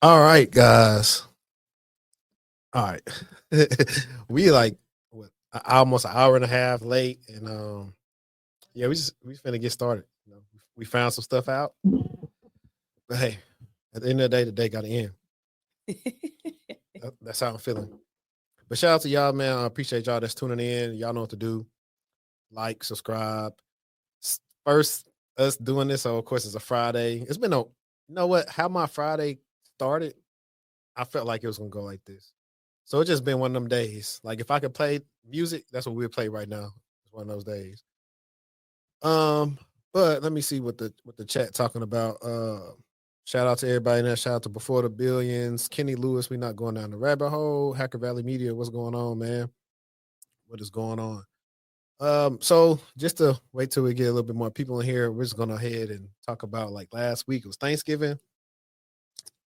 All right, guys. All right. We like what almost an hour and a half late, and yeah, we finna get started. We found some stuff out, but hey, at the end of the day got to end. That's how I'm feeling. But shout out to y'all, man. I appreciate y'all that's tuning in. Y'all know what to do. Like, subscribe. First, us doing this, so of course it's a Friday. It's been you know what? How my Friday started, I felt like it was gonna go like this. So it's just been one of them days. Like if I could play music, that's what we'll play right now. It's one of those days. Um, but let me see what the chat talking about. Shout out to everybody in there. Shout out to Before the Billions, Kenny Lewis. We not going down the rabbit hole. Hacker Valley Media. What's going on, man? What is going on? So just to wait till we get a little bit more people in here, we're just gonna ahead and talk about like last week. It was Thanksgiving.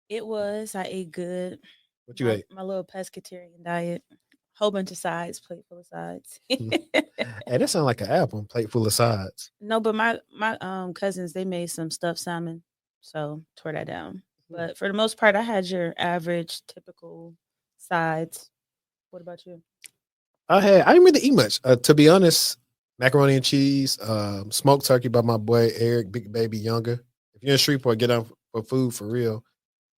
It was. I ate good. What you My ate? my little pescatarian diet. Whole bunch of sides, plate full of sides. Hey, that sounds like an album. Plate full of sides. No, but my cousins they made some stuffed salmon, so tore that down. Hmm. But for the most part, I had your average, typical sides. What about you? I didn't really eat much. To be honest, macaroni and cheese, smoked turkey by my boy Eric, Big Baby Younger. If you're in Shreveport, get out for food for real.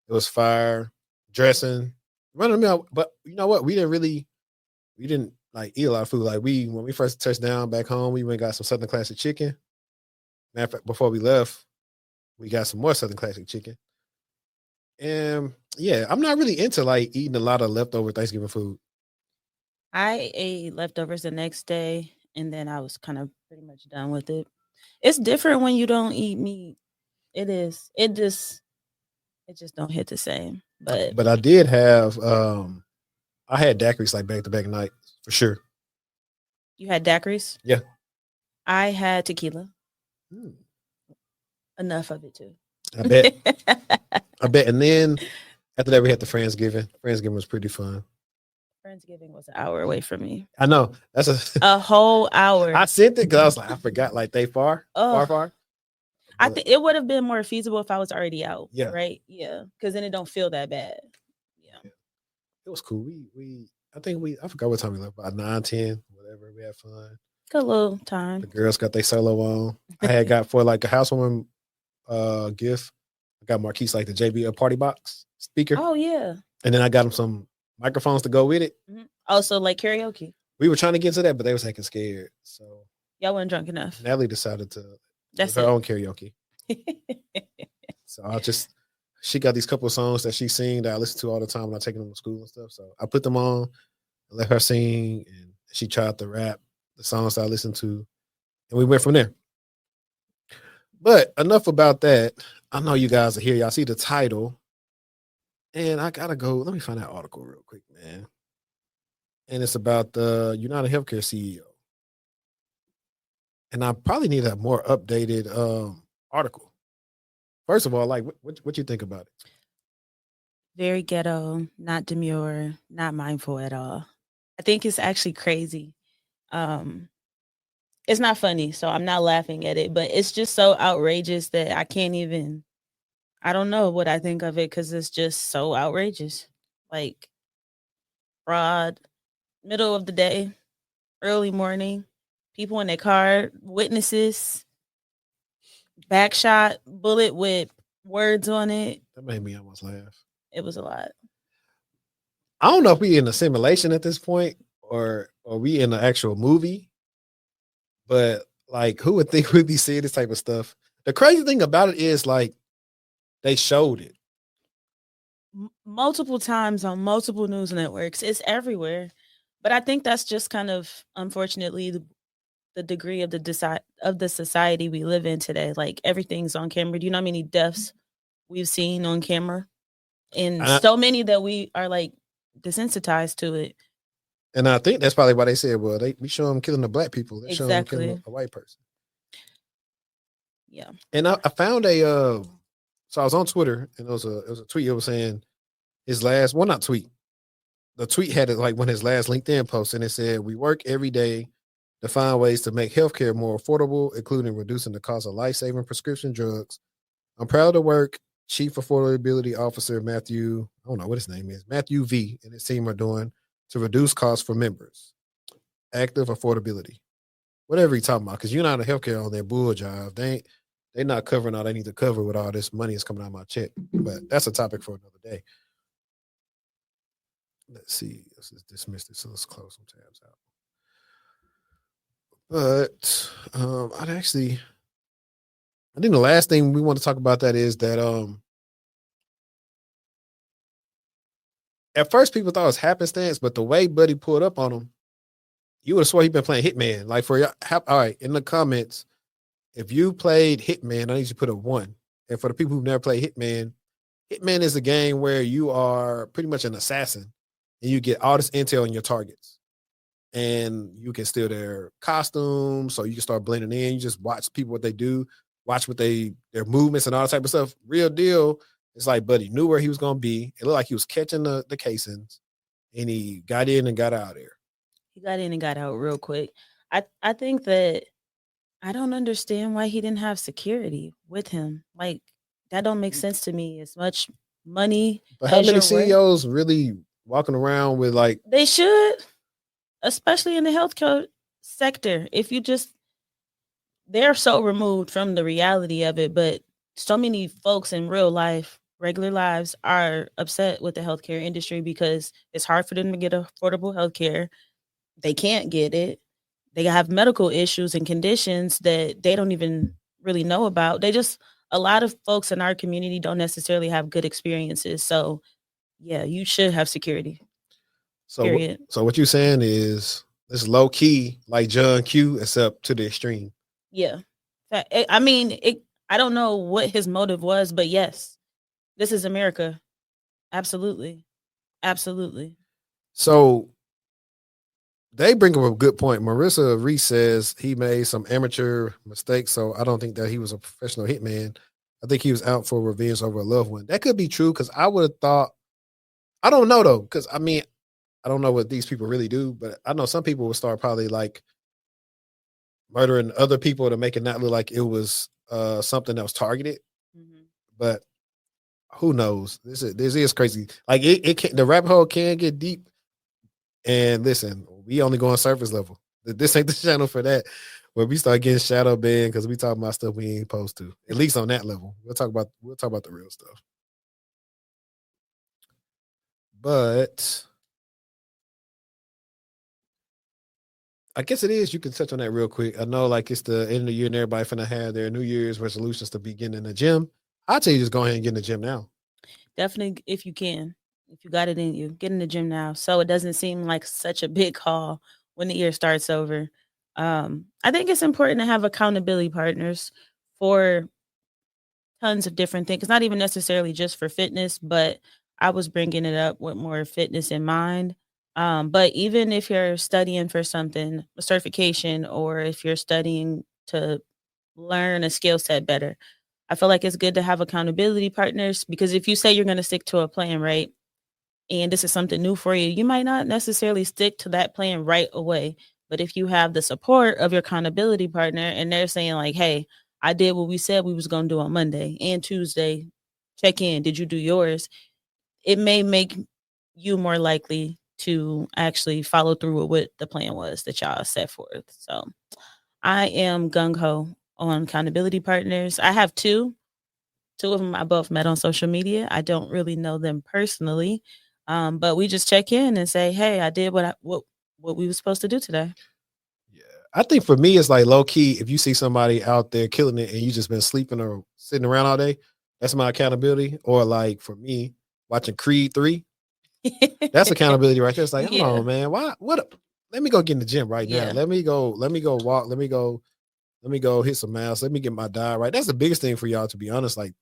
It was fire, dressing, running me out. But you know what? We didn't like eat a lot of food. Like when we first touched down back home, we went and got some Southern Classic chicken. Matter of fact, before we left, we got some more Southern Classic chicken. And yeah, I'm not really into like eating a lot of leftover Thanksgiving food. I ate leftovers the next day, and then I was kind of pretty much done with it. It's different when you don't eat meat. It is. It just don't hit the same. But But I did have I had daiquiris like back to back night for sure. you had daiquiris. Yeah. I had tequila. Mm, Enough of it too. I bet. I bet. And then after that, we had the Friendsgiving. Friendsgiving was pretty fun. Friendsgiving was an hour away from me. I know. That's a. A whole hour. I sent it because I was like, I forgot. Like they far, Oh, far. I But think it would have been more feasible if I was already out, yeah, right? Yeah, because then it don't feel that bad. Yeah. yeah, it was cool. I think I forgot what time we left. About 9, 10, whatever. We had fun. Good little The time. girls got their solo on. I had got for like a housewarming gift. I got Marquise like the JBL party box speaker, Oh yeah. and then I got him some microphones to go with it. Also, like karaoke. We were trying to get to that, but they was acting scared. So Y'all weren't drunk enough. Natalie decided to do That's her it. own karaoke. So she got these couple of songs that she sing that I listen to all the time when I take them to school and stuff. So I put them on, let her sing, and she tried to rap the songs that I listened to, and we went from there. But enough about that. I know you guys are here. Y'all see the title, and I gotta go. Let me find that article real quick, man. And it's about the United Healthcare CEO. And I probably need a more updated article. First of all, like what you think about it? Very ghetto, not demure, not mindful at all. I think it's actually crazy. Um, it's not funny, so I'm not laughing at it, but it's just so outrageous that I can't even. I don't know what I think of it because it's just so outrageous. Like fraud, middle of the day, early morning, people in their car, witnesses, back shot, bullet with words on it. That made me almost laugh. It was a lot. I don't know if we in a simulation at this point or we in an actual movie, but like who would think we'd be seeing this type of stuff? The crazy thing about it is like they showed it. Multiple times on multiple news networks. It's everywhere. But I think that's just kind of unfortunately the degree of the society we live in today. Like everything's on camera. Do you know how many deaths we've seen on camera? And I, so many that we are like desensitized to it. and I think that's probably why they said, well, we show them killing the black people. They show them killing Exactly. a white person. Yeah. And I found so I was on Twitter and it was a tweet. It was saying his last, well, not tweet. The tweet had it like when his last LinkedIn post, and it said, "We work every day to find ways to make healthcare more affordable, including reducing the cost of life-saving prescription drugs. I'm proud to work Chief Affordability Officer Matthew, I don't know what his name is, Matthew V, and his team are doing to reduce costs for members. Active affordability, whatever you're talking about, because you're not a healthcare on their bull job. They're not covering all they need to cover with all this money that's coming out of my check. But that's a topic for another day. Let's see. Let's just dismiss this. So let's close some tabs out. But I think the last thing we want to talk about that is that at first people thought it was happenstance, but the way Buddy pulled up on him, you would have swore he'd been playing Hitman. Like for y'all, all right, in the comments, if you played Hitman, I need you to put a 1. And for the people who've never played Hitman, Hitman is a game where you are pretty much an assassin and you get all this intel on your targets. And you can steal their costumes, so you can start blending in. You just watch people what they do, watch what their movements and all that type of stuff. Real deal. It's like Buddy knew where he was gonna be. It looked like he was catching the casings, and he got in and got out of there. He got in and got out real quick. I think that I don't understand why he didn't have security with him. Like that don't make sense to me. As much money, but how many CEOs really walking around with like they should, especially in the healthcare sector. If you just they're so removed from the reality of it, but so many folks in real life, regular lives, are upset with the healthcare industry because it's hard for them to get affordable healthcare. They can't get it. They have medical issues and conditions that they don't even really know about. A lot of folks in our community don't necessarily have good experiences. So, yeah, you should have security. So what you're saying is it's low key like John Q, except to the extreme. Yeah. I mean, I don't know what his motive was, but yes, this is America. Absolutely. Absolutely. So they bring up a good point. Marissa Reese says he made some amateur mistakes, so I don't think that he was a professional hitman. I think he was out for revenge over a loved one. That could be true because I would have thought, I don't know though, because I mean, I don't know what these people really do, but I know some people would start probably like murdering other people to make it not look like it was something that was targeted. Mm-hmm. But who knows? This is crazy. Like it can, the rabbit hole can get deep. And listen, we only go on surface level. This ain't the channel for that. Where we start getting shadow banned because we talking about stuff we ain't supposed to. At least on that level. We'll talk about the real stuff. But I guess it is. You can touch on that real quick. I know like it's the end of the year and everybody finna have their New Year's resolutions to be getting in the gym. I'll tell you just go ahead and get in the gym now. Definitely if you can. If you got it in you, get in the gym now. So it doesn't seem like such a big haul when the year starts over. I think it's important to have accountability partners for tons of different things. It's not even necessarily just for fitness, but I was bringing it up with more fitness in mind. But even if you're studying for something, a certification, or if you're studying to learn a skill set better, I feel like it's good to have accountability partners because if you say you're going to stick to a plan, right, and this is something new for you, you might not necessarily stick to that plan right away. But if you have the support of your accountability partner and they're saying like, hey, I did what we said we was going to do on Monday and Tuesday, check in, did you do yours? It may make you more likely to actually follow through with what the plan was that y'all set forth. So I am gung-ho on accountability partners. I have two of them I both met on social media. I don't really know them personally, but we just check in and say, "Hey, I did what we were supposed to do today." Yeah, I think for me, it's like low key. If you see somebody out there killing it and you just been sleeping or sitting around all day, that's my accountability. Or like for me, watching Creed 3, that's accountability right there. It's like, hold on, man, what? Let me go get in the gym right now. Let me go walk. Let me go hit some miles. Let me get my diet right. That's the biggest thing for y'all, to be honest. Like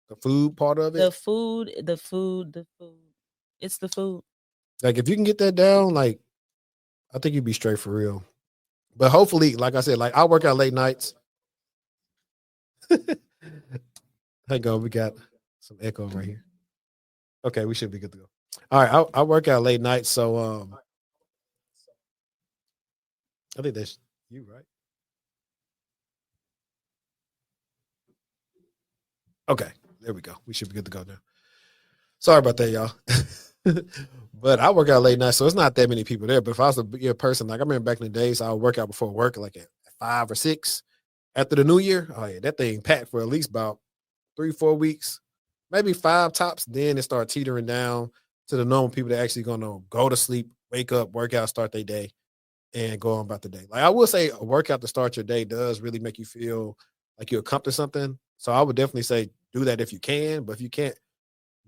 the food part of it. The food. It's the food. Like if you can get that down, like I think you'd be straight for real. But hopefully, like I said, like I work out late nights. Hang on, we got some echo right here. Okay, we should be good to go. All right, I work out late nights, so I think that's you, right? Okay, There we go. We should be good to go now. Sorry about that, y'all. But I work out late night, so it's not that many people there. But if I was to be a person, like I remember back in the days, I would work out before work, like at 5 or 6. After the new year, oh yeah, that thing packed for at least about 3-4 weeks, maybe 5 tops. Then it start teetering down to the normal people that actually gonna go to sleep, wake up, work out, start their day, and go on about the day. Like I will say, a workout to start your day does really make you feel like you accomplished something. So I would definitely say do that if you can. But if you can't,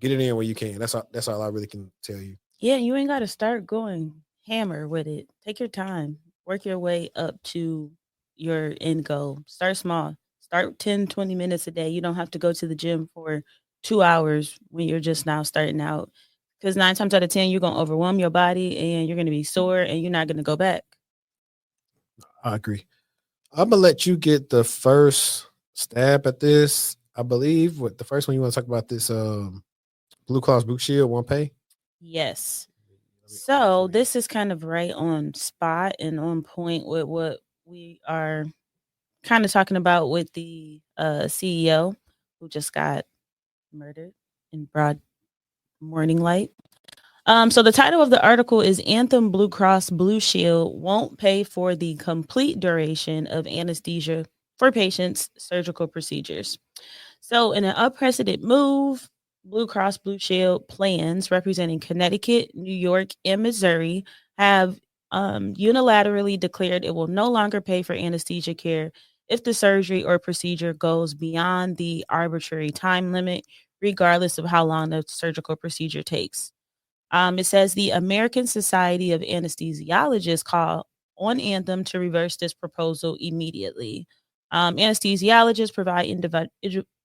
get it in when you can. That's all I really can tell you. Yeah, you ain't got to start going hammer with it. Take your time. Work your way up to your end goal. Start small. Start 10, 20 minutes a day. You don't have to go to the gym for 2 hours when you're just now starting out. Because 9 times out of 10, you're going to overwhelm your body and you're going to be sore and you're not going to go back. I agree. I'm gonna let you get the first stab at this. I believe what the first one you want to talk about this Blue Cross Blue Shield won't pay. Yes. So this is kind of right on spot and on point with what we are kind of talking about with the CEO who just got murdered in broad morning light. So the title of the article is Anthem Blue Cross Blue Shield won't pay for the complete duration of anesthesia for patients' surgical procedures. So in an unprecedented move, Blue Cross Blue Shield plans representing Connecticut, New York, and Missouri have unilaterally declared it will no longer pay for anesthesia care if the surgery or procedure goes beyond the arbitrary time limit, regardless of how long the surgical procedure takes. It says the American Society of Anesthesiologists call on Anthem to reverse this proposal immediately. Anesthesiologists provide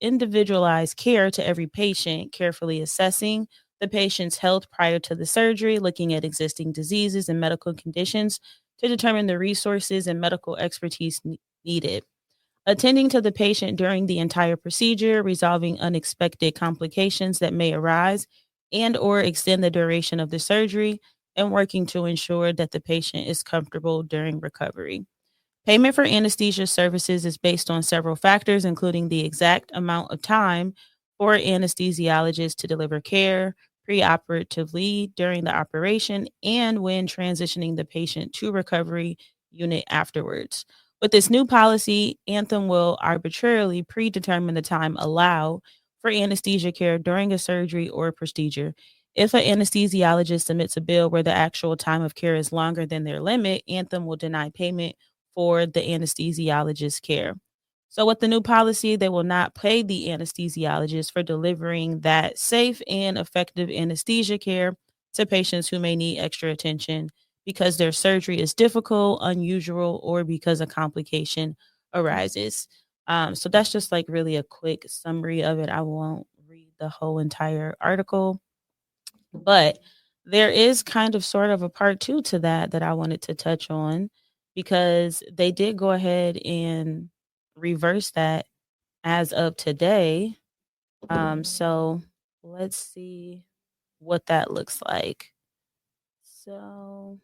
individualized care to every patient, carefully assessing the patient's health prior to the surgery, looking at existing diseases and medical conditions to determine the resources and medical expertise needed. Attending to the patient during the entire procedure, resolving unexpected complications that may arise and or extend the duration of the surgery, and working to ensure that the patient is comfortable during recovery. Payment for anesthesia services is based on several factors, including the exact amount of time for anesthesiologists to deliver care preoperatively during the operation and when transitioning the patient to recovery unit afterwards. With this new policy, Anthem will arbitrarily predetermine the time allowed for anesthesia care during a surgery or procedure. If an anesthesiologist submits a bill where the actual time of care is longer than their limit, Anthem will deny payment for the anesthesiologist's care. So, with the new policy, they will not pay the anesthesiologist for delivering that safe and effective anesthesia care to patients who may need extra attention because their surgery is difficult, unusual, or because a complication arises. So, that's just like really a quick summary of it. I won't read the whole entire article, but there is kind of sort of a part two to that I wanted to touch on because they did go ahead and reverse that as of today. So let's see what that looks like. So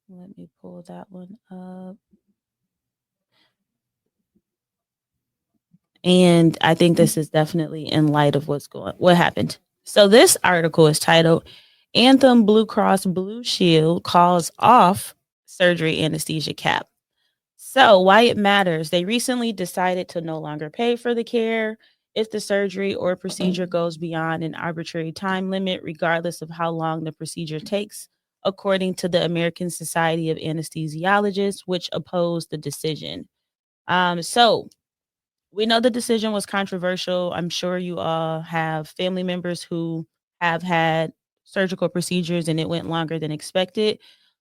let me pull that one up. And I think this is definitely in light of what happened. So this article is titled Anthem Blue Cross Blue Shield calls off surgery anesthesia cap. So, why it matters, they recently decided to no longer pay for the care if the surgery or procedure goes beyond an arbitrary time limit, regardless of how long the procedure takes, according to the American Society of Anesthesiologists, which opposed the decision. So, we know the decision was controversial. I'm sure you all have family members who have had surgical procedures and it went longer than expected.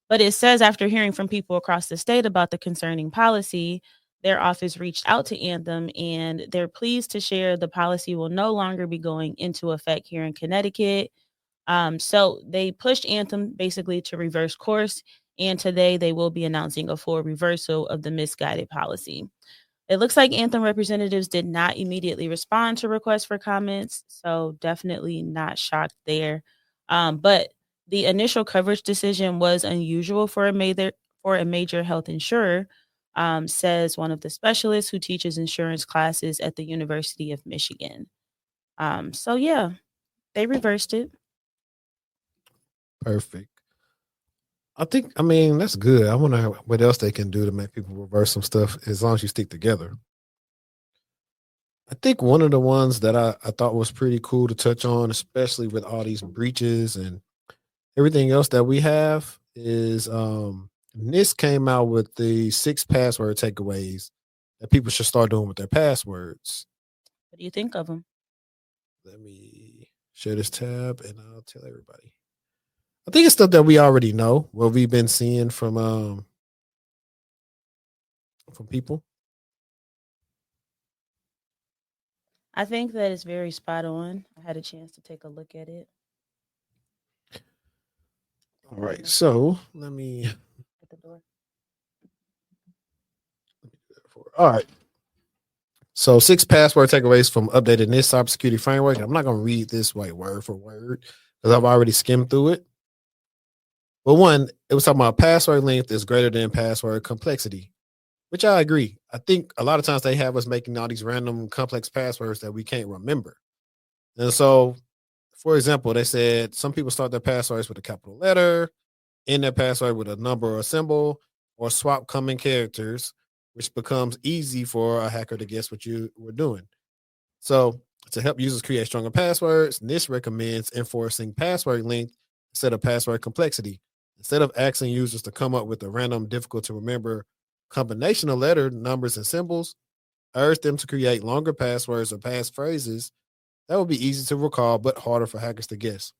But it says after hearing from people across the state about the concerning policy, their office reached out to Anthem and they're pleased to share the policy will no longer be going into effect here in Connecticut. So they pushed Anthem basically to reverse course. And today they will be announcing a full reversal of the misguided policy. It looks like Anthem representatives did not immediately respond to requests for comments, so definitely not shocked there. But the initial coverage decision was unusual for a major health insurer. says one of the specialists who teaches insurance classes at the University of Michigan. So yeah, they reversed it. Perfect. I mean, that's good. I wonder what else they can do to make people reverse some stuff as long as you stick together. I think one of the ones that I thought was pretty cool to touch on, especially with all these breaches and everything else that we have, is NIST came out with the 6 password takeaways that people should start doing with their passwords. What do you think of them? Let me share this tab and I'll tell everybody. I think it's stuff that we already know, what we've been seeing from people. I think that it's very spot on. I had a chance to take a look at it. All right, so let me At the door. All right. So 6 password takeaways from updated NIST cybersecurity framework. I'm not going to read this like word for word because I've already skimmed through it. But one, it was talking about password length is greater than password complexity, which I agree. I think a lot of times they have us making all these random complex passwords that we can't remember. And so, for example, they said some people start their passwords with a capital letter, end their password with a number or a symbol, or swap common characters, which becomes easy for a hacker to guess what you were doing. So, to help users create stronger passwords, NIST recommends enforcing password length instead of password complexity. Instead of asking users to come up with a random, difficult to remember combination of letter, numbers, and symbols, urge them to create longer passwords or passphrases that will be easy to recall but harder for hackers to guess.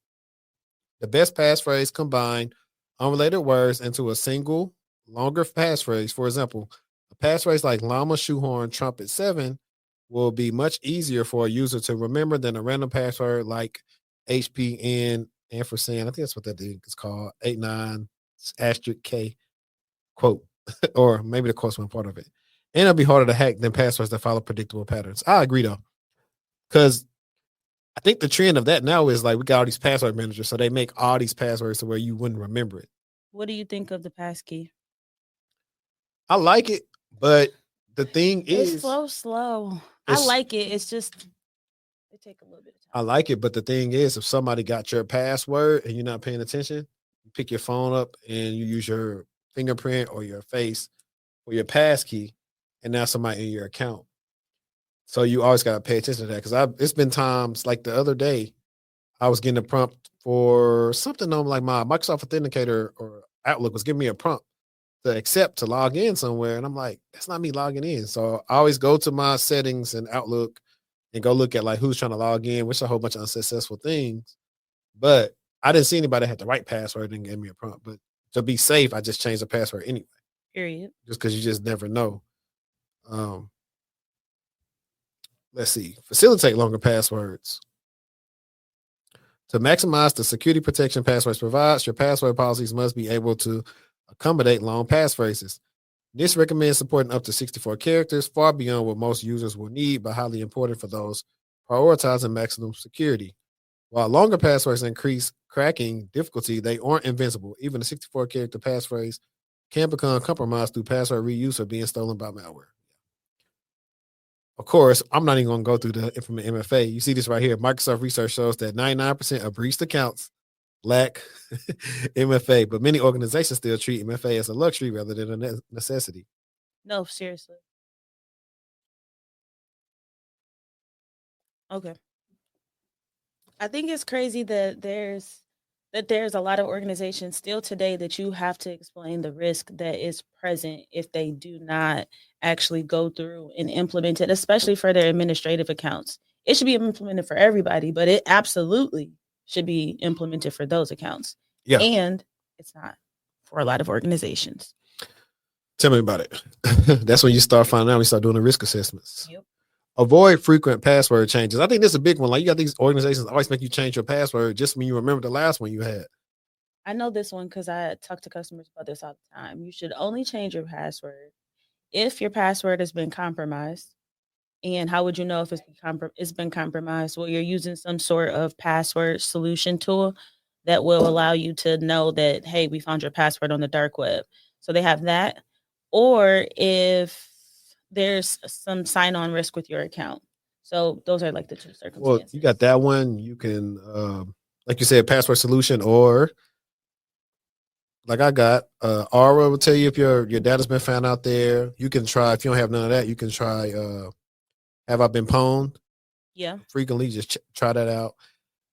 The best passphrase combine unrelated words into a single, longer passphrase. For example, a passphrase like llama, shoehorn, trumpet 7 will be much easier for a user to remember than a random password like HPN ampersand. I think that's what that thing is called. 89 asterisk K quote, or maybe the quote's one part of it. And it'll be harder to hack than passwords that follow predictable patterns. I agree though, because I think the trend of that now is like we got all these password managers, so they make all these passwords to where you wouldn't remember it. What do you think of the passkey? I like it, but the thing is, It's so slow. I like it. It's just it take a little bit of time. I like it, but the thing is, if somebody got your password and you're not paying attention, you pick your phone up and you use your fingerprint or your face or your pass key, and now somebody in your account. So you always got to pay attention to that because it's been times like the other day, I was getting a prompt for something on like my Microsoft Authenticator or Outlook was giving me a prompt to accept to log in somewhere, and I'm like, that's not me logging in. So I always go to my settings and Outlook and go look at like who's trying to log in, which is a whole bunch of unsuccessful things. But I didn't see anybody that had the right password and gave me a prompt. But to be safe, I just changed the password anyway. Period. Just because you just never know. Let's see. Facilitate longer passwords. To maximize the security protection passwords provides, your password policies must be able to accommodate long passphrases. This recommends supporting up to 64 characters, far beyond what most users will need, but highly important for those prioritizing maximum security. While longer passwords increase cracking difficulty, they aren't invincible. Even a 64 character passphrase can become compromised through password reuse or being stolen by malware. Of course, I'm not even going to go through the implement MFA. You see this right here. Microsoft research shows that 99% of breached accounts lack MFA, but many organizations still treat MFA as a luxury rather than a necessity. No, seriously. Okay. I think it's crazy that there's a lot of organizations still today that you have to explain the risk that is present if they do not actually go through and implement it, especially for their administrative accounts. It should be implemented for everybody, but it absolutely should be implemented for those accounts. Yeah. And it's not for a lot of organizations. Tell me about it. That's when you start finding out, you start doing the risk assessments. Yep. Avoid frequent password changes. I think this is a big one. Like you got these organizations always make you change your password just when you remember the last one you had. I know this one because I talk to customers about this all the time. You should only change your password if your password has been compromised. And how would you know if it's been compromised? Well, you're using some sort of password solution tool that will allow you to know that, hey, we found your password on the dark web. So they have that, or if there's some sign-on risk with your account. So those are like the two circumstances. Well, you got that one. You can, like you said, password solution, or like I got, Aura will tell you if your data's been found out there. You can try, if you don't have none of that, you can try, have I been pwned? Yeah. Frequently, just try that out.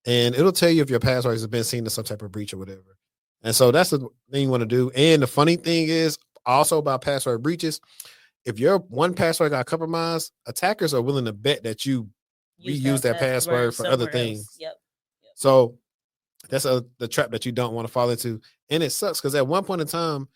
And it'll tell you if your password has been seen in some type of breach or whatever. And so that's the thing you want to do. And the funny thing is also about password breaches, if your one password got compromised, attackers are willing to bet that you reuse that password for other things. Yep. So that's the trap that you don't want to fall into. And it sucks because at one point in time,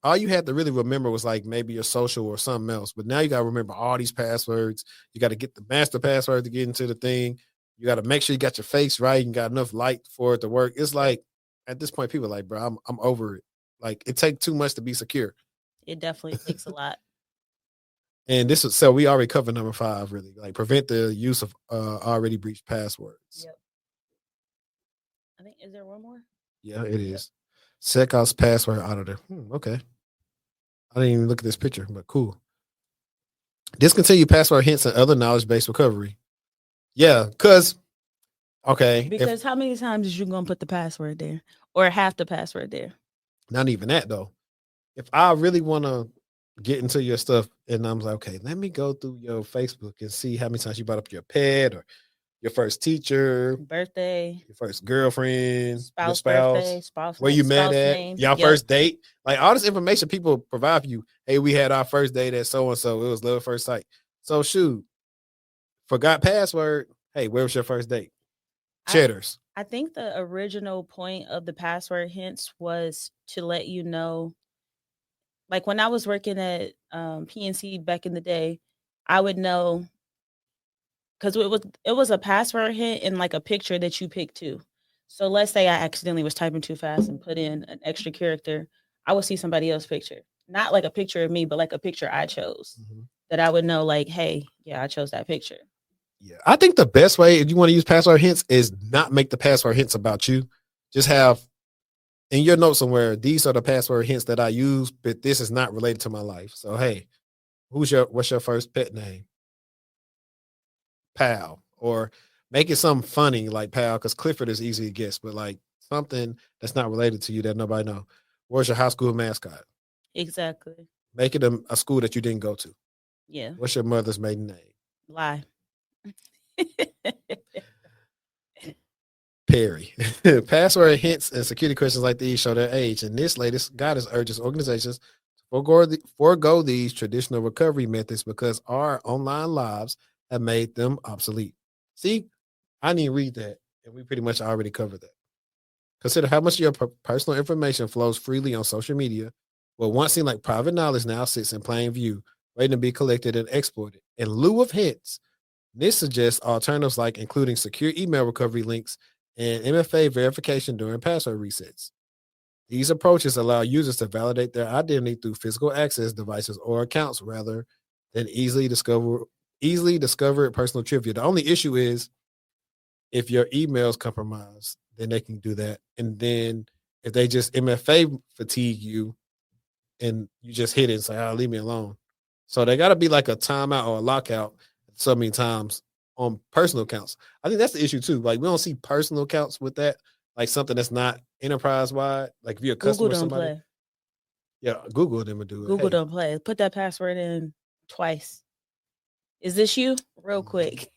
all you had to really remember was like maybe your social or something else. But now you got to remember all these passwords. You got to get the master password to get into the thing. You got to make sure you got your face right and got enough light for it to work. It's like at this point, people are like, bro, I'm over it. Like it takes too much to be secure. It definitely takes a lot. And this is, so we already covered number 5, really. Like prevent the use of already breached passwords. Yep. I think, is there one more? Yeah, it is. SecOps password auditor. Okay. I didn't even look at this picture, but cool. Discontinue password hints and other knowledge-based recovery. Yeah, because how many times is you gonna put the password there or half the password there? Not even that though. If I really want to get into your stuff and I'm like, okay, let me go through your Facebook and see how many times you brought up your pet or your first teacher, birthday, your first girlfriend, your spouse, birthday, where you met at, name. y'all first date, like all this information people provide for you. Hey, we had our first date at so and so. It was love at first sight. So shoot, forgot password. Hey, where was your first date? Cheddars. I think the original point of the password hints was to let you know. Like when I was working at PNC back in the day, I would know because it was a password hint and like a picture that you picked too. So let's say I accidentally was typing too fast and put in an extra character, I would see somebody else's picture, not like a picture of me, but like a picture I chose that I would know. Like, hey, yeah, I chose that picture. Yeah, I think the best way if you want to use password hints is not make the password hints about you. Just have in your notes somewhere, these are the password hints that I use, but this is not related to my life. So hey, what's your first pet name? Pal. Or make it something funny like Pal, because Clifford is easy to guess, but like something that's not related to you that nobody know. Where's your high school mascot? Exactly. Make it a school that you didn't go to. Yeah. What's your mother's maiden name? Lie. Perry. Password hints and security questions like these show their age, and this latest guidance urges organizations to forego these traditional recovery methods because our online lives have made them obsolete. See, I didn't read that, and we pretty much already covered that. Consider how much of your personal information flows freely on social media. What once seemed like private knowledge now sits in plain view, waiting to be collected and exported. In lieu of hints, this suggests alternatives like including secure email recovery links and MFA verification during password resets. These approaches allow users to validate their identity through physical access devices or accounts rather than easily discovered personal trivia. The only issue is if your email is compromised, then they can do that. And then if they just MFA fatigue you and you just hit it and say, "Oh, leave me alone." So they got to be like a timeout or a lockout so many times on personal accounts. I think that's the issue too. Like we don't see personal accounts with that, like something that's not enterprise wide. Like if you're a customer, Google don't somebody, play. Yeah, Google them and do it. Google don't play. Put that password in twice. Is this you? Real quick.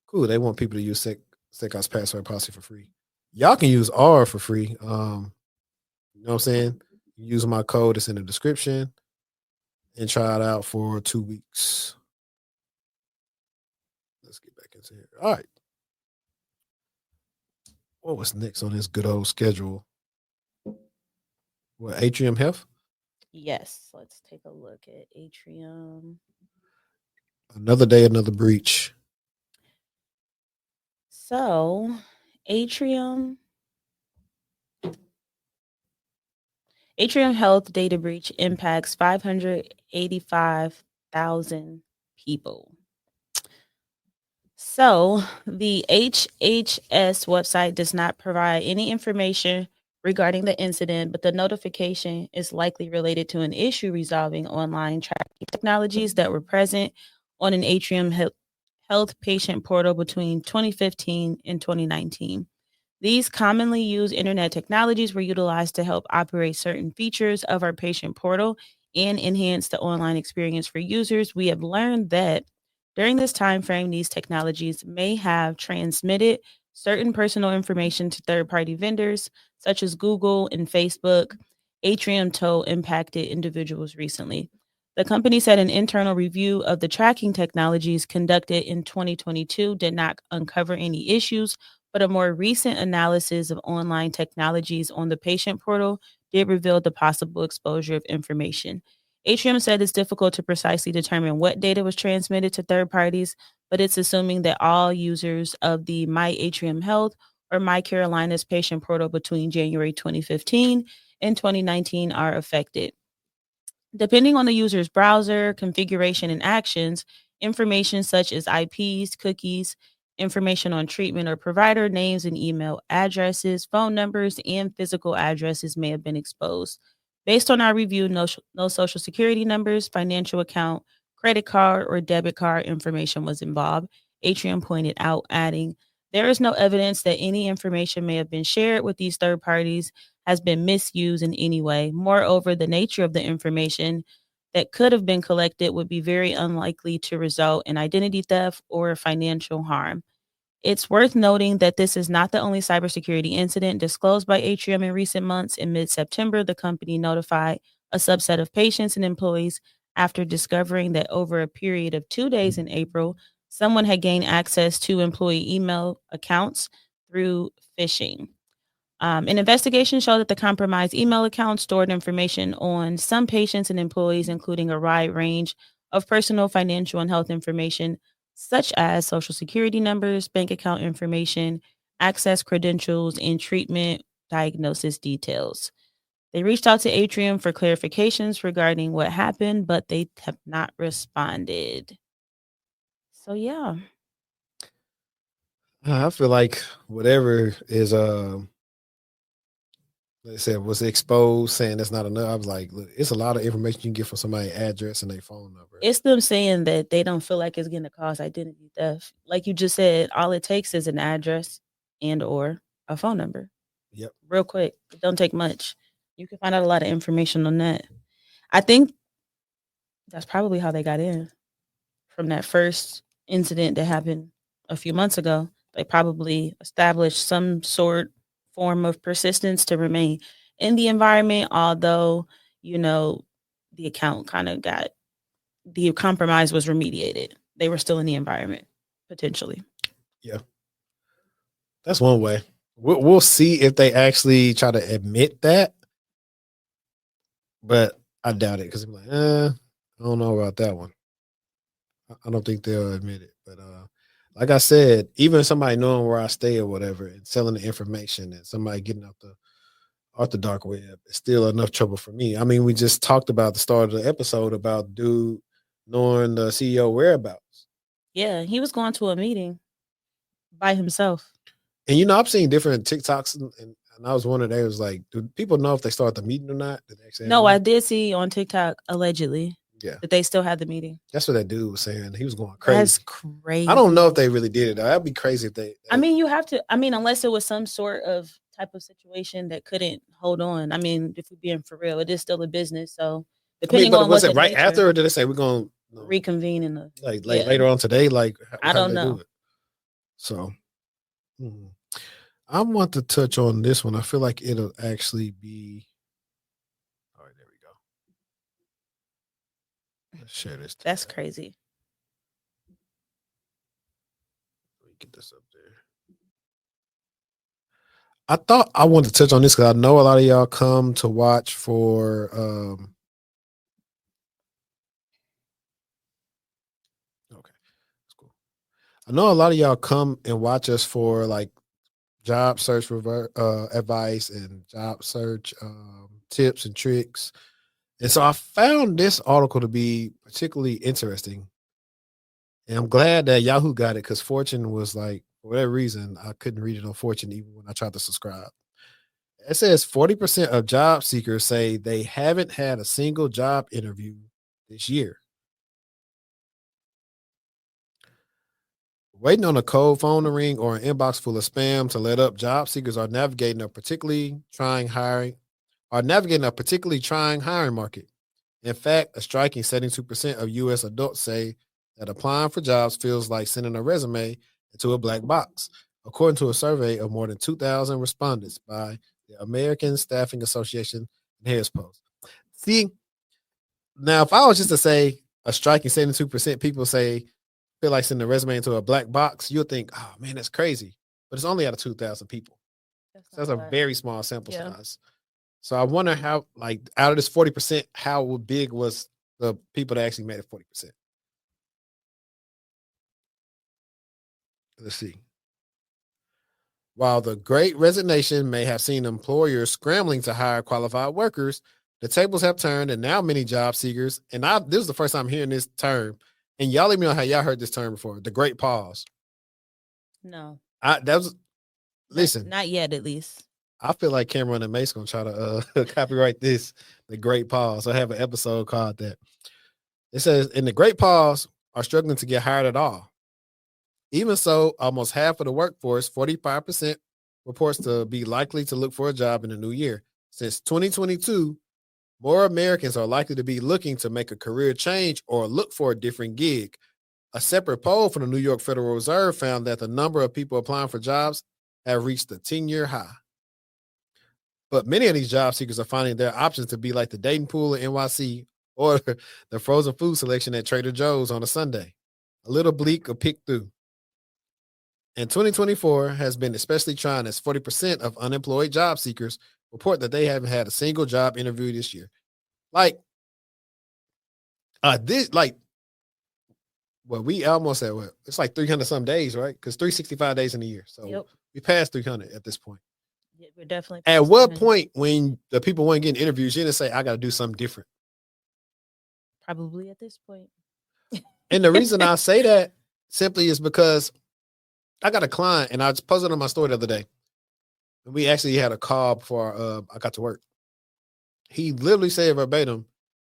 Cool. They want people to use SecOps password policy for free. Y'all can use R for free. You know what I'm saying? Use my code. It's in the description and try it out for 2 weeks. Let's get back into here. All right. What was next on this good old schedule? What, Atrium Health? Yes. Let's take a look at Atrium. Another day, another breach. So, Atrium Health data breach impacts 585,000 people. So, the HHS website does not provide any information regarding the incident, but the notification is likely related to an issue resolving online tracking technologies that were present on an Atrium Health patient portal between 2015 and 2019. These commonly used internet technologies were utilized to help operate certain features of our patient portal and enhance the online experience for users. We have learned that during this time frame, these technologies may have transmitted certain personal information to third-party vendors, such as Google and Facebook. Atrium told impacted individuals recently. The company said an internal review of the tracking technologies conducted in 2022 did not uncover any issues, but a more recent analysis of online technologies on the patient portal did reveal the possible exposure of information. Atrium said it's difficult to precisely determine what data was transmitted to third parties, but it's assuming that all users of the My Atrium Health or My Carolina's patient portal between January 2015 and 2019 are affected. Depending on the user's browser, configuration, and actions, information such as IPs, cookies, information on treatment or provider names and email addresses, phone numbers, and physical addresses may have been exposed. Based on our review, no social security numbers, financial account, credit card, or debit card information was involved, Atrium pointed out, adding, there is no evidence that any information may have been shared with these third parties has been misused in any way. Moreover, the nature of the information that could have been collected would be very unlikely to result in identity theft or financial harm. It's worth noting that this is not the only cybersecurity incident disclosed by Atrium in recent months. In mid September, the company notified a subset of patients and employees after discovering that over a period of 2 days in April, someone had gained access to employee email accounts through phishing. An investigation showed that the compromised email account stored information on some patients and employees, including a wide range of personal, financial, and health information, such as social security numbers, bank account information, access credentials, and treatment diagnosis details. They reached out to Atrium for clarifications regarding what happened, but they have not responded. So, yeah. I feel like whatever is they said was exposed, saying that's not enough. I was like, look, it's a lot of information you can get from somebody's address and their phone number. It's them saying that they don't feel like it's gonna cause identity theft. Like you just said, all it takes is an address and or a phone number. Yep. Real quick. It don't take much. You can find out a lot of information on that. I think that's probably how they got in from that first incident that happened a few months ago. They probably established some form of persistence to remain in the environment, although, the account kind of got the compromise was remediated. They were still in the environment, potentially. Yeah. That's one way. We'll see if they actually try to admit that, but I doubt it because I'm like, I don't know about that one. I don't think they'll admit it. But like I said, even somebody knowing where I stay or whatever and selling the information and somebody getting off the dark web, it's still enough trouble for me. I mean, we just talked about the start of the episode about dude knowing the CEO whereabouts. Yeah, he was going to a meeting by himself. And I've seen different TikToks and I was wondering, they was like, do people know if they start the meeting or not? No, I did see on TikTok allegedly. Yeah, that they still had the meeting. That's what that dude was saying. He was going crazy. That's crazy. I don't know if they really did it. That'd be crazy if they. I mean, you have to. I mean, unless it was some sort of type of situation that couldn't hold on. I mean, if we're being for real, it is still a business. So depending on was it right nature, after, or did they say we're going to reconvene in the later on today? Like I don't know. Do so I want to touch on this one. I feel like it'll actually be. All right, there we go. Let's share this. That's crazy. Let me get this up there. I thought I wanted to touch on this because I know a lot of y'all come to watch for okay, that's cool. I know a lot of y'all come and watch us for like job search advice and job search tips and tricks. And so I found this article to be particularly interesting. And I'm glad that Yahoo got it because Fortune was like, for whatever reason, I couldn't read it on Fortune even when I tried to subscribe. It says 40% of job seekers say they haven't had a single job interview this year. Waiting on a cold phone to ring or an inbox full of spam to let up, job seekers are navigating a particularly trying hiring market. In fact, a striking 72% of U.S. adults say that applying for jobs feels like sending a resume into a black box, according to a survey of more than 2,000 respondents by the American Staffing Association and Harris Post. See, now if I was just to say a striking 72% people feel like sending a resume into a black box, you'll think, oh man, that's crazy. But it's only out of 2,000 people. So that's a very small sample size. So I wonder how, like, out of this 40%, how big was the people that actually made it 40%? Let's see. While the great resignation may have seen employers scrambling to hire qualified workers, the tables have turned, and now many job seekers, and this is the first time hearing this term, and y'all let me know how y'all heard this term before, the great pause. No. Listen. Not yet, at least. I feel like Cameron and Mace gonna try to copyright this, the great pause. I have an episode called that. It says, in the great pause are struggling to get hired at all. Even so, almost half of the workforce, 45%, reports to be likely to look for a job in the new year. Since 2022, more Americans are likely to be looking to make a career change or look for a different gig. A separate poll from the New York Federal Reserve found that the number of people applying for jobs have reached a 10-year high. But many of these job seekers are finding their options to be like the dating pool in NYC or the frozen food selection at Trader Joe's on a Sunday. A little bleak or pick through. And 2024 has been especially trying as 40% of unemployed job seekers report that they haven't had a single job interview this year. We almost at it's like 300 some days, right? Because 365 days in a year. So we passed 300 at this point. Yeah, we're definitely. At what point when the people weren't getting interviews, you didn't say, I got to do something different? Probably at this point. And the reason I say that simply is because I got a client, and I just posted on my story the other day. We actually had a call before I got to work. He literally said verbatim,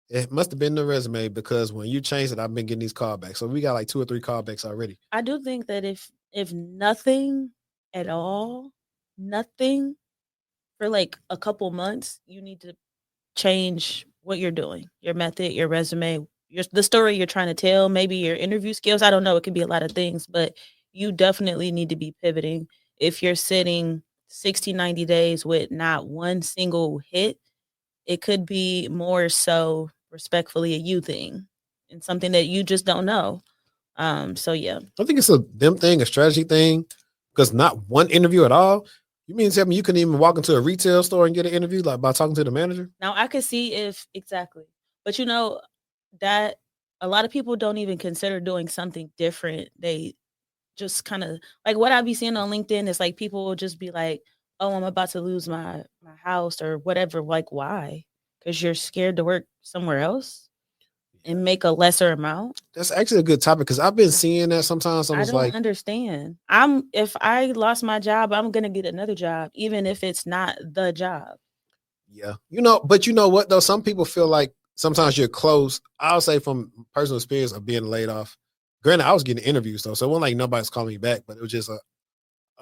it must have been the resume because when you changed it, I've been getting these callbacks. So we got like 2 or 3 callbacks already. I do think that if nothing at all, nothing for like a couple months, you need to change what you're doing, your method, your resume, the story you're trying to tell, maybe your interview skills. I don't know. It could be a lot of things, but you definitely need to be pivoting. If you're sitting 60, 90 days with not one single hit, it could be more so respectfully a you thing and something that you just don't know. So yeah. I think it's a them thing, a strategy thing, because not one interview at all. You mean to tell me you couldn't even walk into a retail store and get an interview like by talking to the manager? Now I could see exactly. But you know that a lot of people don't even consider doing something different. They just kind of like what I be seeing on LinkedIn is like people will just be like, oh, I'm about to lose my house or whatever. Like, why? Because you're scared to work somewhere else and make a lesser amount. That's actually a good topic because I've been seeing that sometimes. I don't understand. If I lost my job, I'm gonna get another job, even if it's not the job. Yeah, but you know what though? Some people feel like sometimes you're close. I'll say from personal experience of being laid off. Granted, I was getting interviews though, so it wasn't like nobody's calling me back, but it was just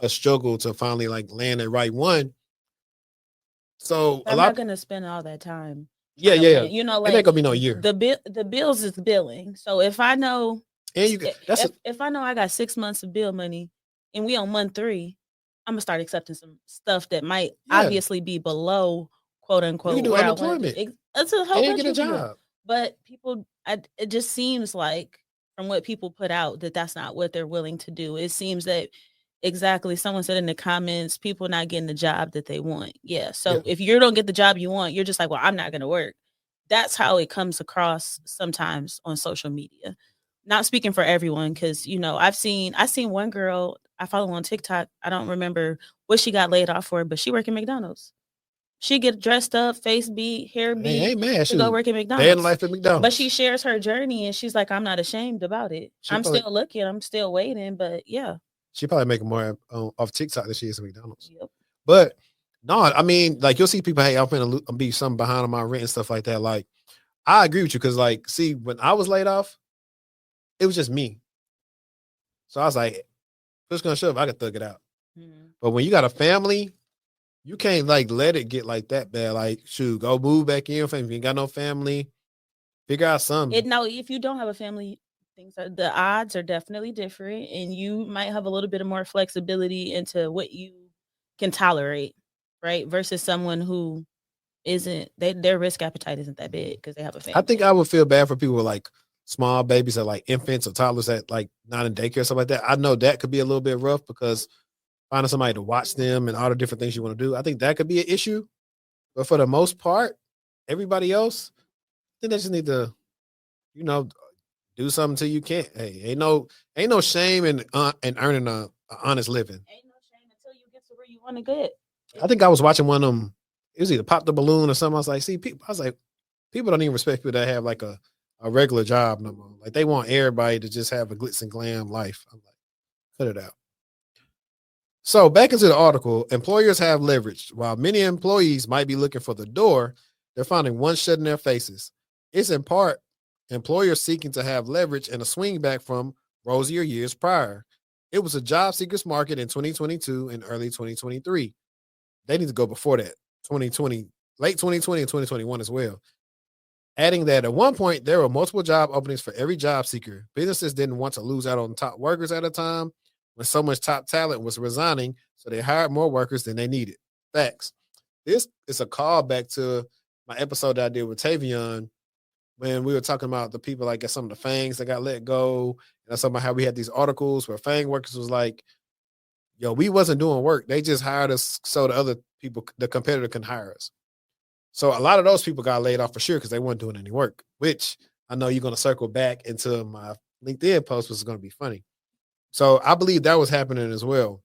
a struggle to finally like land the right one. So I'm not gonna spend all that time. Yeah. You know, like it ain't gonna be no year. The bills is billing. So if I know, if I know I got 6 months of bill money and we on month 3, I'm gonna start accepting some stuff that might obviously be below quote unquote. You can do unemployment. That's a whole bunch get a job. But people, it just seems like from what people put out that's not what they're willing to do. It seems that exactly someone said in the comments, people not getting the job that they want. Yeah. So if you don't get the job you want, you're just like, well, I'm not going to work. That's how it comes across sometimes on social media. Not speaking for everyone, because I've seen one girl I follow on TikTok. I don't remember what she got laid off for, but she worked at McDonald's. She get dressed up, face beat, hair beat, to go work at McDonald's. Day in life at McDonald's. But she shares her journey, and she's like, I'm not ashamed about it. I'm still looking. I'm still waiting. But yeah. She probably making more off TikTok than she is at McDonald's. Yep. But No, I mean, like you'll see people, hey, I'm gonna be something behind on my rent and stuff like that. Like, I agree with you because, like, see, when I was laid off, it was just me. So I was like, push gonna shove, I could thug it out. Mhm. But when you got a family, you can't like let it get like that bad. Like, shoot, go move back in. If you ain't got no family, figure out something. Now, if you don't have a family, the odds are definitely different, and you might have a little bit of more flexibility into what you can tolerate, right? Versus someone who isn't, their risk appetite isn't that big because they have a I think family. I would feel bad for people with like small babies or like infants or toddlers that like not in daycare, stuff like that. I know that could be a little bit rough because finding somebody to watch them and all the different things you want to do. I think that could be an issue. But for the most part, everybody else, I think they just need to, you know, do something till you can't. Hey, ain't no shame in earning a honest living. Ain't no shame until you get to where you want to get. I think I was watching one of them. It was either Pop the Balloon or something. I was like, see, people. I was like, people don't even respect people that have like a regular job no more. Like they want everybody to just have a glitz and glam life. I'm like, cut it out. So back into the article, employers have leverage. While many employees might be looking for the door, they're finding one shut in their faces. It's in part employers seeking to have leverage and a swing back from rosier years prior. It was a job seekers market in 2022 and early 2023. They need to go before that, 2020, late 2020 and 2021 as well. Adding that at one point, there were multiple job openings for every job seeker. Businesses didn't want to lose out on top workers at a time when so much top talent was resigning, so they hired more workers than they needed. Facts. This is a callback to my episode that I did with Tavion when we were talking about the people like some of the fangs that got let go. And I was talking about how we had these articles where fang workers was like, yo, we wasn't doing work. They just hired us so the other people, the competitor can hire us. So a lot of those people got laid off for sure because they weren't doing any work, which I know you're going to circle back into my LinkedIn post, which is going to be funny. So I believe that was happening as well.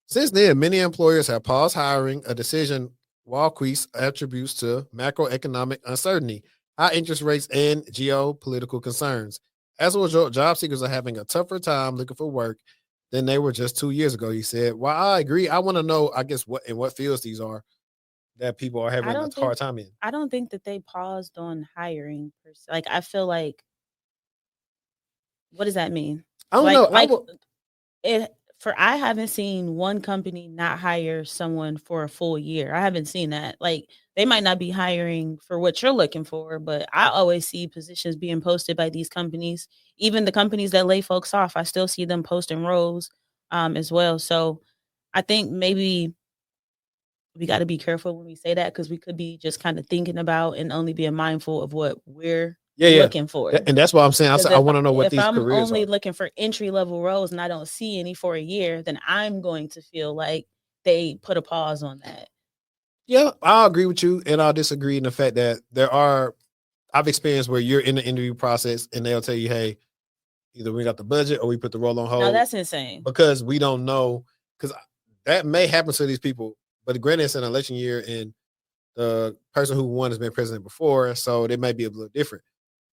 Since then, many employers have paused hiring, a decision Walquist attributes to macroeconomic uncertainty, high interest rates, and geopolitical concerns. As a result, job seekers are having a tougher time looking for work than they were just 2 years ago, he said. While I agree, I want to know, I guess, what fields these are that people are I having a don't think hard time in. I don't think that they paused on hiring per se. Like I feel like, what does that mean? I don't know. It for I haven't seen one company not hire someone for a full year. I haven't seen that. Like they might not be hiring for what you're looking for, but I always see positions being posted by these companies. Even the companies that lay folks off, I still see them posting roles as well. So I think maybe we got to be careful when we say that because we could be just kind of thinking about and only being mindful of what we're Yeah, yeah. looking for. And that's why I'm saying Because I want to know what if these I'm careers only are. looking for entry level roles and I don't see any for a year, then I'm going to feel like they put a pause on that. Yeah, I'll agree with you, and I'll disagree in the fact that I've experienced where you're in the interview process and they'll tell you, hey, either we got the budget or we put the role on Now hold that's insane. because we don't know. Because that may happen to these people, but granted, it's an election year and the person who won has been president before, so they may be a little different.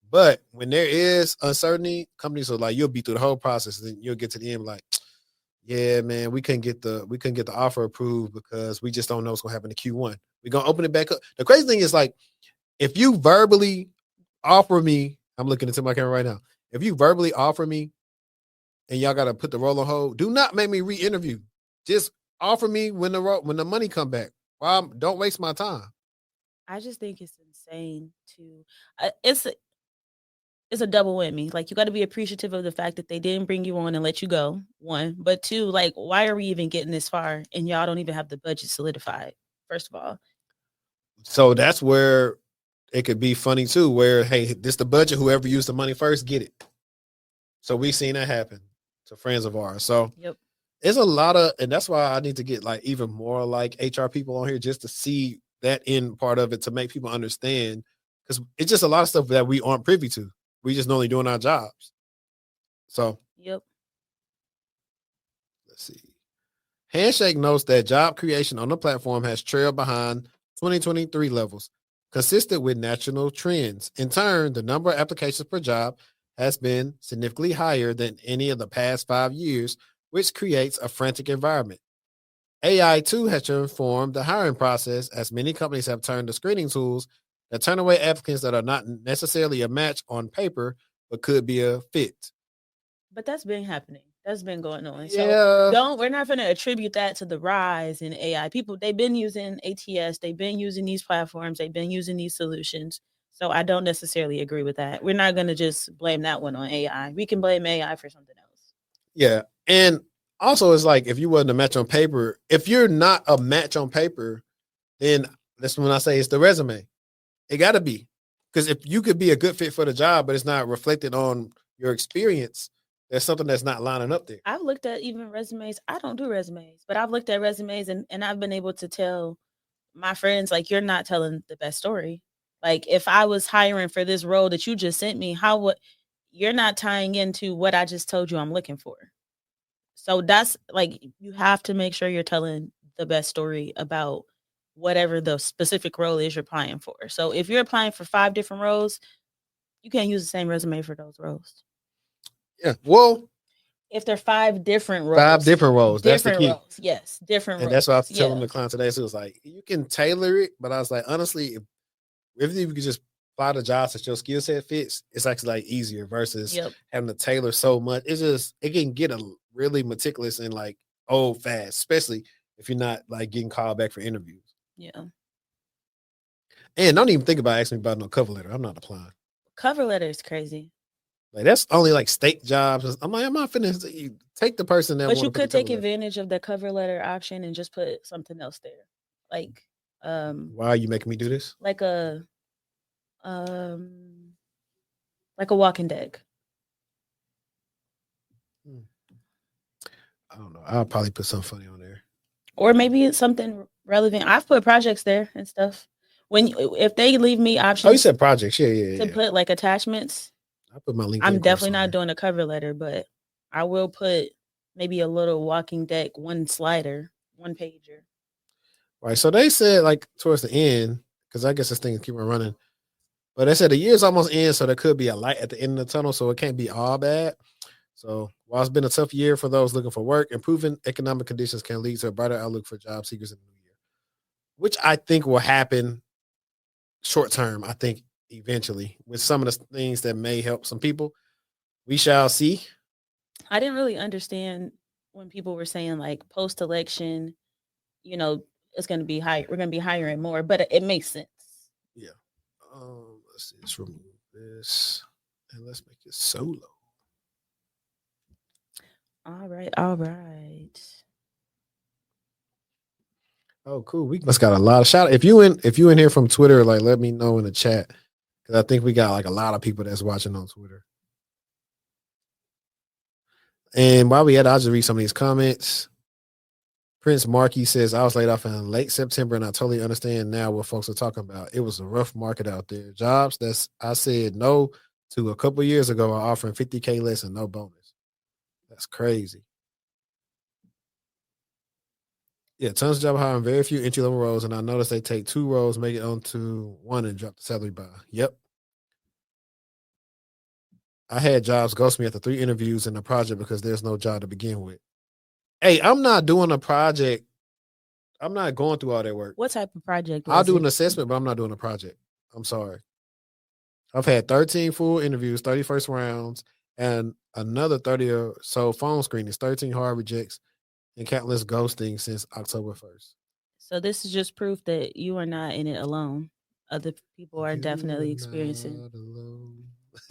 But when there is uncertainty, companies are like, you'll be through the whole process, and then you'll get to the end like, yeah, man, we couldn't get the offer approved because we just don't know what's gonna happen to Q1. We're gonna open it back up. The crazy thing is like, if you verbally offer me, I'm looking into my camera right now. If you verbally offer me and y'all gotta put the role on hold, do not make me re-interview. Just offer me when the money come back. Don't waste my time. I just think it's insane to it's a double whammy. Like you got to be appreciative of the fact that they didn't bring you on and let you go. One, but two, like why are we even getting this far and y'all don't even have the budget solidified? First of all, So that's where it could be funny too, where hey, this the budget, whoever used the money first, get it. So we seen that happen to friends of ours. So yep. it's a lot of, and that's why I need to get like even more like HR people on here just to see that end part of it to make people understand because it's just a lot of stuff that we aren't privy to. We just normally doing our jobs. So Yep. let's see. Handshake notes that job creation on the platform has trailed behind 2023 levels, consistent with national trends. In turn, the number of applications per job has been significantly higher than any of the past 5 years, which creates a frantic environment. AI too has transformed the hiring process, as many companies have turned to screening tools that turn away applicants that are not necessarily a match on paper, but could be a fit. But that's been happening. That's been going on. So Yeah. we're not going to attribute that to the rise in AI. People, they've been using ATS, they've been using these platforms, they've been using these solutions. So I don't necessarily agree with that. We're not going to just blame that one on AI. We can blame AI for something else. Yeah. And also, it's like if you wasn't a match on paper, if you're not a match on paper, then that's when I say it's the resume. It got to be. Because if you could be a good fit for the job, but it's not reflected on your experience, there's something that's not lining up there. I've looked at even resumes. I don't do resumes, but I've looked at resumes and I've been able to tell my friends, like, you're not telling the best story. Like, if I was hiring for this role that you just sent me, how would you're not tying into what I just told you I'm looking for? So that's like, you have to make sure you're telling the best story about whatever the specific role is you're applying for. So if you're applying for 5 different roles, you can't use the same resume for those roles. Yeah. Well, if they're 5 different roles. 5 different roles. That's the key. Roles. Yes, different and roles. that's what I was telling the client today. So it was like, you can tailor it, but I was like, honestly, if you could just apply the jobs that your skill set fits, it's actually like easier versus having to tailor so much. It's just, it can get a really meticulous and like old fast, especially if you're not like getting called back for interviews. Yeah. And don't even think about asking me about no cover letter. I'm not applying. Cover letter is crazy. Like, that's only like state jobs. I'm like, I'm not finna take the person that. But you could take advantage of the cover letter option and just put something else there. Like, why are you making me do this? Like a walking deck. I don't know. I'll probably put something funny on there. Or maybe it's something relevant. I've put projects there and stuff. If they leave me options. Oh, you said projects. Yeah. To put like attachments. I put my LinkedIn. I'm definitely not doing a cover letter, but I will put maybe a little walking deck, one slider, one pager. Right. So they said like towards the end, because I guess this thing is keeping running. But they said the year's almost in, so there could be a light at the end of the tunnel, so it can't be all bad. So while it's been a tough year for those looking for work, improving economic conditions can lead to a brighter outlook for job seekers in the new year, which I think will happen short term. I think eventually with some of the things that may help some people. We shall see. I didn't really understand when people were saying like post-election, it's going to be high. We're going to be hiring more, but it makes sense. Yeah. Let's see. Let's remove this and let's make it solo. All right. Oh, cool. We must got a lot of shout. If you in here from Twitter, like let me know in the chat, because I think we got like a lot of people that's watching on Twitter. And while we at it, I'll just read some of these comments. Prince Markey says, I was laid off in late September, and I totally understand now what folks are talking about. It was a rough market out there. Jobs I said no to a couple years ago are offering $50K less and no bonus. That's crazy. Yeah, tons of job hiring, very few entry-level roles, and I noticed they take 2 roles, make it onto 1, and drop the salary by. Yep. I had jobs ghost me after 3 interviews in the project because there's no job to begin with. Hey, I'm not doing a project. I'm not going through all that work. What type of project? I'll do an assessment, but I'm not doing a project. I'm sorry. I've had 13 full interviews, 31st rounds, and another 30 or so phone screenings, 13 hard rejects, and countless ghosting since October 1st. So this is just proof that you are not in it alone. Other people are definitely experiencing.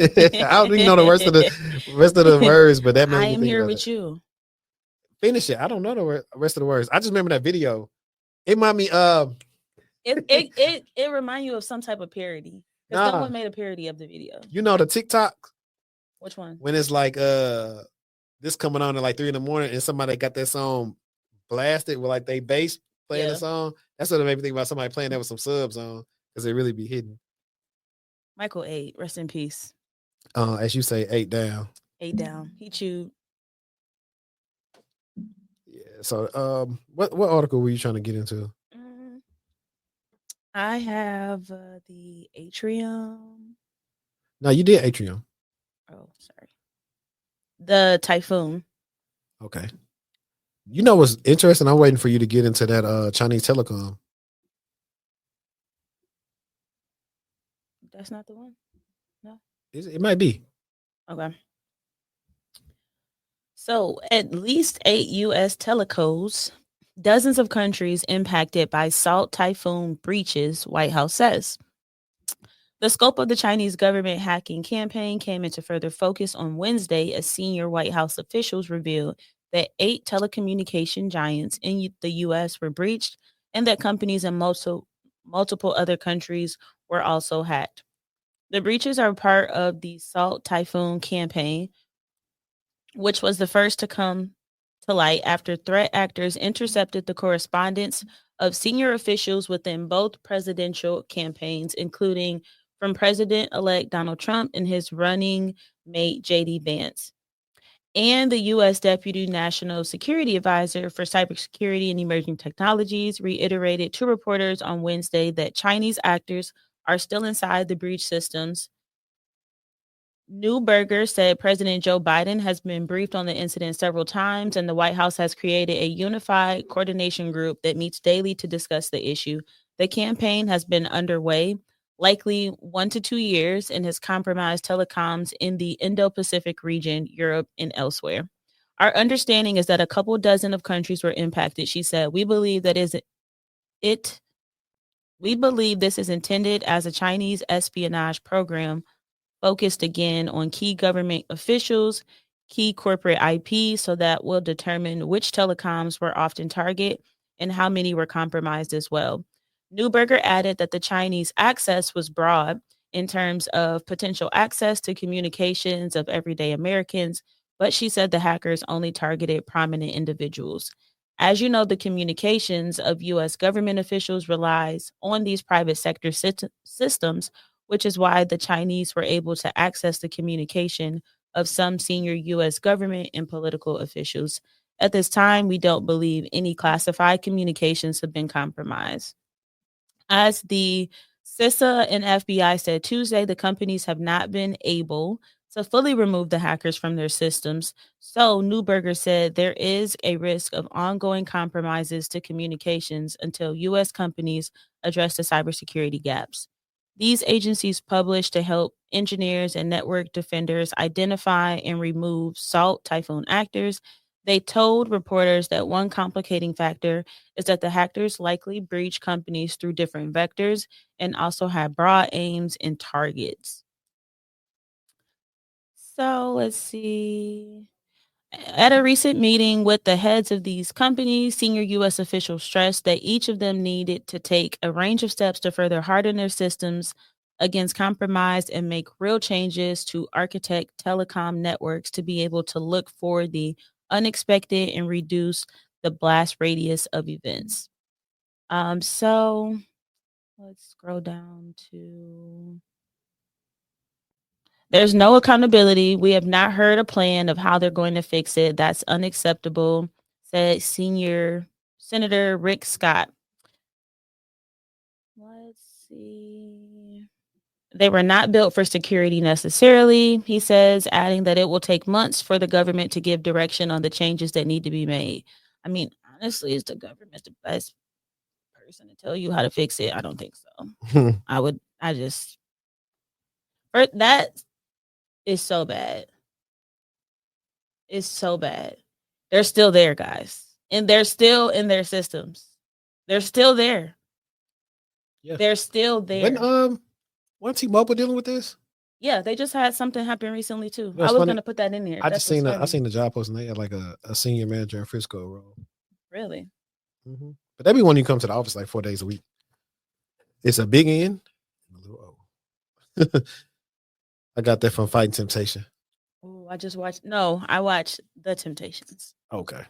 I don't even know the rest of the words, but that made me think here about with you. Finish it. I don't know the rest of the words. I just remember that video. It remind me it remind you of some type of parody. Because no one made a parody of the video. You know the TikTok? Which one? When it's like this coming on at like 3 a.m. and somebody got that song blasted with like they bass playing the song. That's what it made me think about, somebody playing that with some subs on, because they really be hidden. Michael 8, rest in peace. As you say, 8 down. 8 down. He chewed. Yeah. So what article were you trying to get into? I have the Atrium. No, you did Atrium. Oh, sorry. The Typhoon. Okay. You know what's interesting? I'm waiting for you to get into that Chinese telecom. That's not the one. No. It might be. Okay. So, at least 8 U.S. telcos, dozens of countries impacted by salt typhoon breaches, White House says. The scope of the Chinese government hacking campaign came into further focus on Wednesday as senior White House officials revealed that 8 telecommunication giants in the U.S. were breached and that companies in multiple other countries were also hacked. The breaches are part of the Salt Typhoon campaign, which was the first to come to light after threat actors intercepted the correspondence of senior officials within both presidential campaigns, including from President elect Donald Trump and his running mate JD Vance. And the U.S. Deputy National Security Advisor for Cybersecurity and Emerging Technologies reiterated to reporters on Wednesday that Chinese actors are still inside the breach systems. Neuberger said President Joe Biden has been briefed on the incident several times, and the White House has created a unified coordination group that meets daily to discuss the issue. The campaign has been underway, likely 1 to 2 years, and has compromised telecoms in the Indo Pacific region, Europe, and elsewhere. Our understanding is that a couple dozen of countries were impacted, she said. We believe this is intended as a Chinese espionage program focused again on key government officials, key corporate IP, so that will determine which telecoms were often target and how many were compromised as well. Neuberger added that the Chinese access was broad in terms of potential access to communications of everyday Americans, but she said the hackers only targeted prominent individuals. As you know, the communications of U.S. government officials relies on these private sector systems, which is why the Chinese were able to access the communication of some senior U.S. government and political officials. At this time, we don't believe any classified communications have been compromised. As the CISA and FBI said Tuesday, the companies have not been able to fully remove the hackers from their systems. So, Neuberger said there is a risk of ongoing compromises to communications until U.S. companies address the cybersecurity gaps. These agencies publish to help engineers and network defenders identify and remove SALT typhoon actors. They told reporters that one complicating factor is that the hackers likely breach companies through different vectors and also have broad aims and targets. So let's see. At a recent meeting with the heads of these companies, senior U.S. officials stressed that each of them needed to take a range of steps to further harden their systems against compromise and make real changes to architect telecom networks to be able to look for the unexpected and reduce the blast radius of events. So let's scroll down to there's no accountability. We have not heard a plan of how they're going to fix it. That's unacceptable, said senior Senator Rick Scott. Let's see. They were not built for security necessarily, he says, adding that it will take months for the government to give direction on the changes that need to be made. I mean, honestly, is the government the best person to tell you how to fix it? I don't think so. That is so bad. It's so bad. They're still there, guys. And they're still in their systems. They're still there. Yeah. They're still there. Wasn't T-Mobile dealing with this? Yeah, they just had something happen recently too. No, I it's was funny. gonna put that in there. I That's just what's seen funny. I seen the job post and they had like a senior manager in Frisco role. Really? But that'd be when you come to the office like 4 days a week. It's a big end and a little old. I got that from Fighting Temptation. Oh, I watched The Temptations. Okay.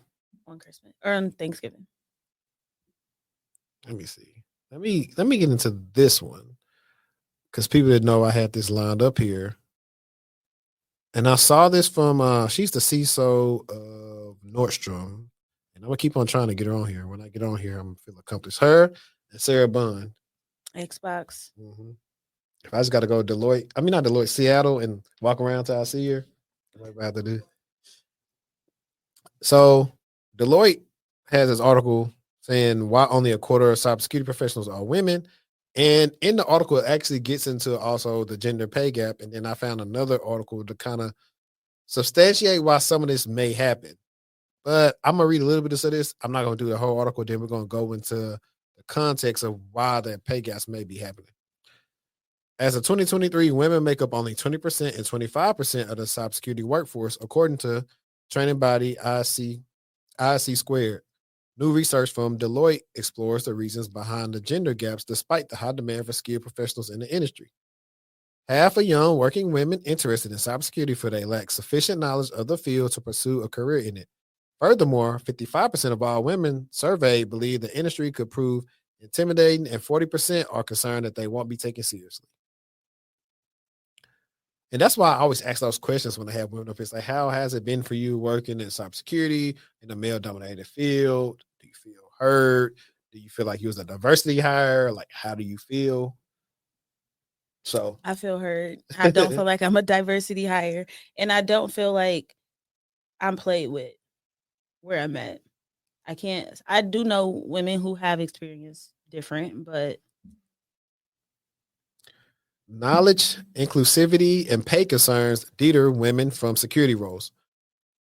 On Christmas or on Thanksgiving. Let me see. Let me get into this one. Because people didn't know I had this lined up here. And I saw this from she's the CISO of Nordstrom. And I'm gonna keep on trying to get her on here. When I get on here, I'm gonna feel accomplished. Her and Sarah Bond. Xbox. If I just gotta go Deloitte, not Deloitte, Seattle, and walk around till I see her, what I have to do. So Deloitte has this article saying why only a quarter of cybersecurity professionals are women. And in the article, it actually gets into also the gender pay gap. And then I found another article to kind of substantiate why some of this may happen. But I'm gonna read a little bit of this. I'm not gonna do the whole article. Then we're gonna go into the context of why that pay gaps may be happening. As of 2023, women make up only 20% and 25% of the cybersecurity workforce, according to training body IC Squared. New research from Deloitte explores the reasons behind the gender gaps despite the high demand for skilled professionals in the industry. Half of young working women interested in cybersecurity feel they lack sufficient knowledge of the field to pursue a career in it. Furthermore, 55% of all women surveyed believe the industry could prove intimidating, and 40% are concerned that they won't be taken seriously. And that's why I always ask those questions when I have women up. It's like, how has it been for you working in cybersecurity in a male dominated field? Do you feel hurt? Do you feel like you was a diversity hire? Like, how do you feel? So I feel hurt. I don't feel like I'm a diversity hire, and I don't feel like I'm played with where I'm at. I do know women who have experienced different, but knowledge, inclusivity, and pay concerns deter women from security roles.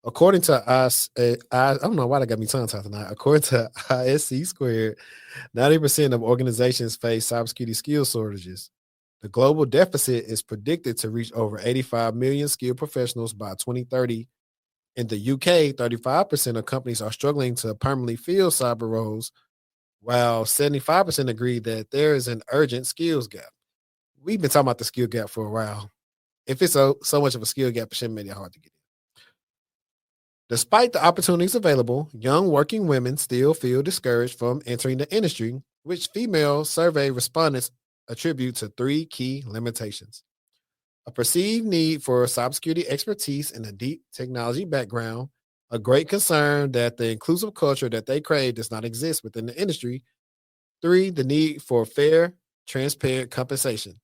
According to us, I don't know why that got me tongue tied tonight. According to ISC Squared, 90% of organizations face cybersecurity skill shortages. The global deficit is predicted to reach over 85 million skilled professionals by 2030. In the UK, 35% of companies are struggling to permanently fill cyber roles, while 75% agree that there is an urgent skills gap. We've been talking about the skill gap for a while. If it's so much of a skill gap, it shouldn't make it hard to get in. Despite the opportunities available, young working women still feel discouraged from entering the industry, which female survey respondents attribute to three key limitations: a perceived need for cybersecurity expertise and a deep technology background, a great concern that the inclusive culture that they crave does not exist within the industry, three, the need for fair, transparent compensation.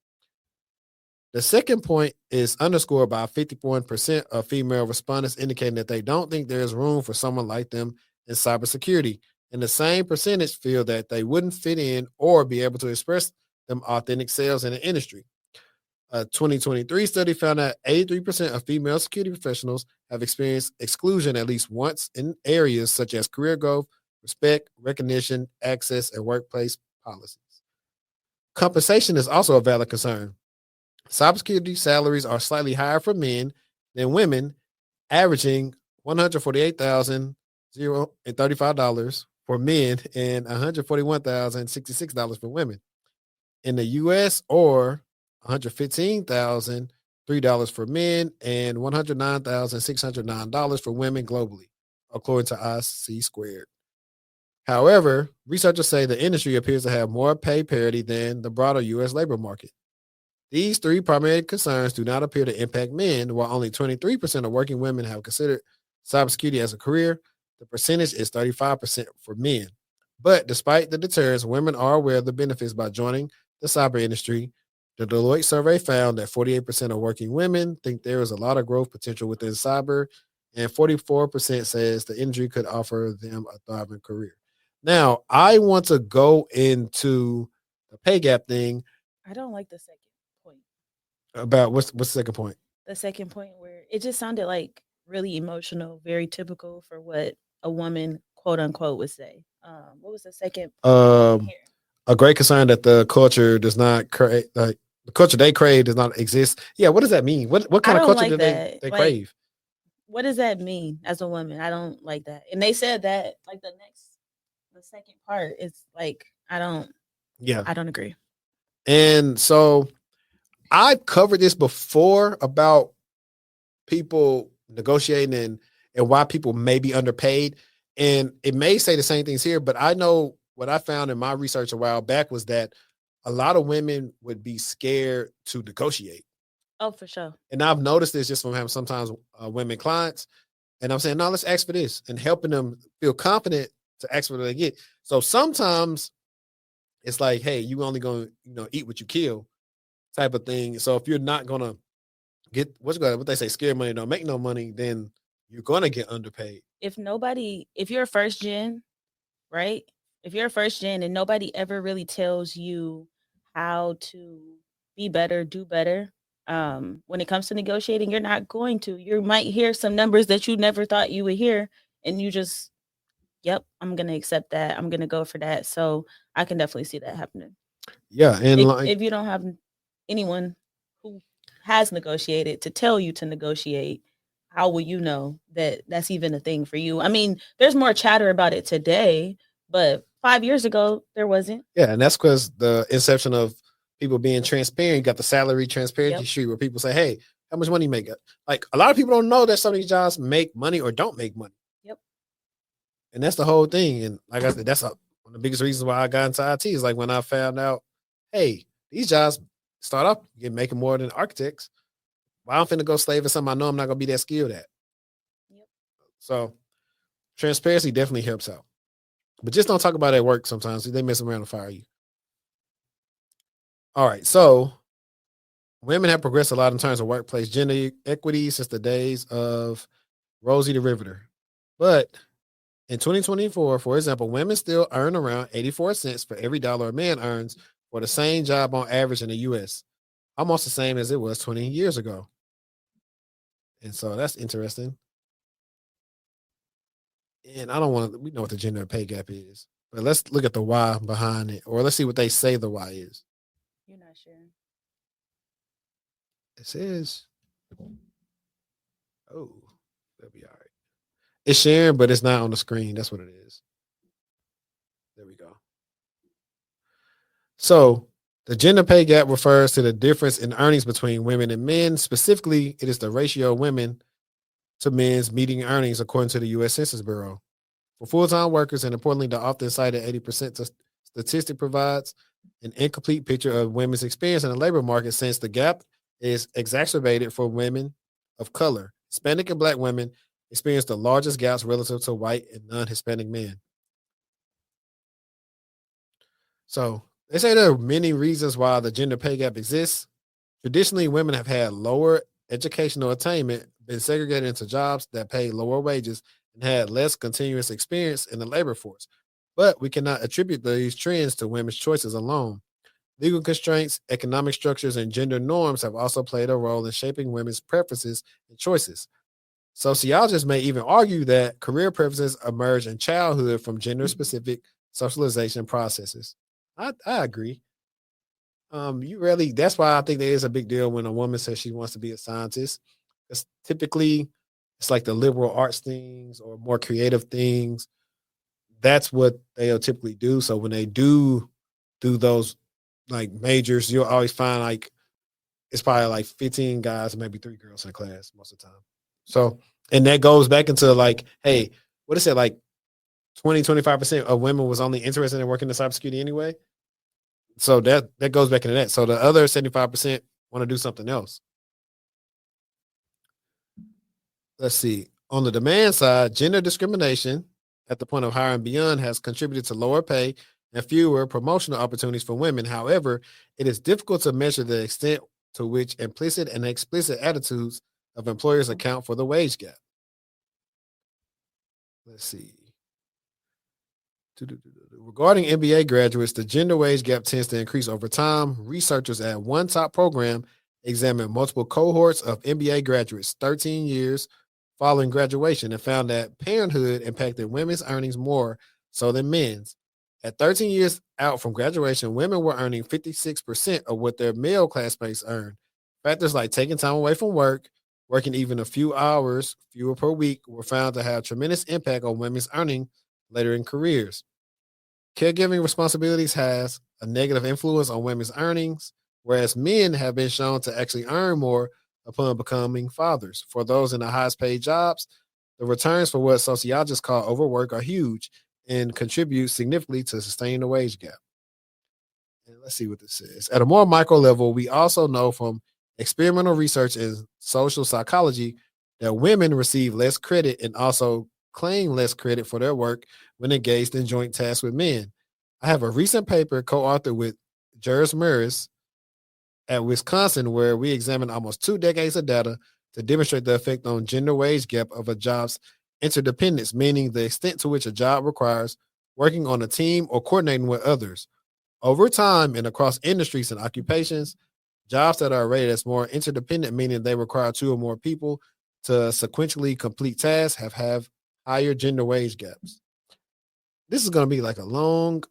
The second point is underscored by 51% of female respondents indicating that they don't think there is room for someone like them in cybersecurity. And the same percentage feel that they wouldn't fit in or be able to express them authentic selves in the industry. A 2023 study found that 83% of female security professionals have experienced exclusion at least once in areas such as career growth, respect, recognition, access, and workplace policies. Compensation is also a valid concern. Cybersecurity salaries are slightly higher for men than women, averaging $148,035 for men and $141,066 for women. In the US, or $115,003 for men and $109,609 for women globally, according to IC Squared. However, researchers say the industry appears to have more pay parity than the broader US labor market. These three primary concerns do not appear to impact men, while only 23% of working women have considered cybersecurity as a career. The percentage is 35% for men. But despite the deterrence, women are aware of the benefits by joining the cyber industry. The Deloitte survey found that 48% of working women think there is a lot of growth potential within cyber, and 44% says the industry could offer them a thriving career. Now, I want to go into the pay gap thing. I don't like the second point. About what's the second point? The second point where it just sounded like really emotional, very typical for what a woman, quote unquote, would say. What was the second Um, a great concern that the culture does not create, like the culture they crave does not exist. Yeah, what does that mean? What I kind of don't culture like do that. they Like, crave? what does that mean as a woman? I don't like that. And they said that like the second part is like Yeah, I don't agree. and so I've covered this before about people negotiating and why people may be underpaid, and it may say the same things here, but I know what I found in my research a while back was that a lot of women would be scared to negotiate. Oh, for sure. And I've noticed this just from having sometimes women clients. And I'm saying, no, let's ask for this and helping them feel confident to ask for what they get. So sometimes it's like, hey, you only gonna, eat what you kill type of thing. So if you're not gonna get what they say, scared money don't make no money, then you're gonna get underpaid. If you're a first gen, right? If you're a first gen and nobody ever really tells you how to be better, do better, when it comes to negotiating, you're not going to. You might hear some numbers that you never thought you would hear, and you just, yep, I'm gonna accept that. I'm gonna go for that. So I can definitely see that happening. Yeah, and like If you don't have anyone who has negotiated to tell you to negotiate, how will you know that that's even a thing for you? I mean, there's more chatter about it today, but 5 years ago there wasn't. yeah, and that's because the inception of people being transparent. You got the salary transparency Yep. sheet where people say, "Hey, how much money you make?" Like a lot of people don't know that some of these jobs make money or don't make money, Yep. and that's the whole thing. And like I said, that's one of the biggest reasons why I got into IT is like when I found out, hey, these jobs start off get making more than architects. Well, I'm finna go slave at something I know I'm not gonna be that skilled at. Yep. So transparency definitely helps out. But just don't talk about it at work sometimes. They mess around and fire you. All right. So women have progressed a lot in terms of workplace gender equity since the days of Rosie the Riveter. But in 2024, for example, women still earn around 84 cents for every dollar a man earns for the same job on average in the US, almost the same as it was 20 years ago. And so that's interesting. And I don't want to, we know what the gender pay gap is, but let's look at the why behind it, or let's see what they say the why is. You're not sure. It says, oh, that'll be all right. It's sharing, but it's not on the screen. That's what it is. There we go. So the gender pay gap refers to the difference in earnings between women and men. Specifically, it is the ratio of women to men's median earnings according to the U.S. Census Bureau. For full-time workers, and importantly, the often cited 80% statistic provides an incomplete picture of women's experience in the labor market since the gap is exacerbated for women of color. Hispanic and Black women experience the largest gaps relative to white and non-Hispanic men. So they say there are many reasons why the gender pay gap exists. Traditionally, women have had lower educational attainment, been segregated into jobs that pay lower wages, and had less continuous experience in the labor force. But we cannot attribute these trends to women's choices alone. Legal constraints, economic structures, and gender norms have also played a role in shaping women's preferences and choices. Sociologists may even argue that career preferences emerge in childhood from gender specific socialization processes. I agree. You really, that's why I think there is a big deal when a woman says she wants to be a scientist. Because typically it's like the liberal arts things or more creative things. That's what they'll typically do. So when they do those like majors, you'll always find like it's probably like 15 guys, maybe 3 girls in the class most of the time. So, and that goes back into like, hey, what is it like 20-25% of women was only interested in working in cybersecurity anyway? So that goes back into that. So the other 75% want to do something else. Let's see. On the demand side, gender discrimination at the point of hiring beyond has contributed to lower pay and fewer promotional opportunities for women. However, it is difficult to measure the extent to which implicit and explicit attitudes of employers account for the wage gap. Let's see. Regarding MBA graduates, the gender wage gap tends to increase over time. Researchers at one top program examined multiple cohorts of MBA graduates 13 years following graduation and found that Parenthood impacted women's earnings more so than men's. At 13 years out from graduation, women were earning 56% of what their male classmates earned. Factors like taking time away from work, working even a few hours fewer per week were found to have tremendous impact on women's earning later in careers. Caregiving responsibilities has a negative influence on women's earnings, whereas men have been shown to actually earn more upon becoming fathers. For those in the highest paid jobs, the returns for what sociologists call overwork are huge and contribute significantly to sustaining the wage gap. And let's see what this says. At a more micro level, we also know from experimental research in social psychology that women receive less credit and also claim less credit for their work when engaged in joint tasks with men. I have a recent paper co-authored with Jers Murris at Wisconsin where we examined almost 2 decades of data to demonstrate the effect on gender wage gap of a job's interdependence, meaning the extent to which a job requires working on a team, or coordinating with others. Over time and across industries and occupations, jobs that are rated as more interdependent, meaning they require two or more people to sequentially complete tasks, have higher gender wage gaps. This is going to be like a long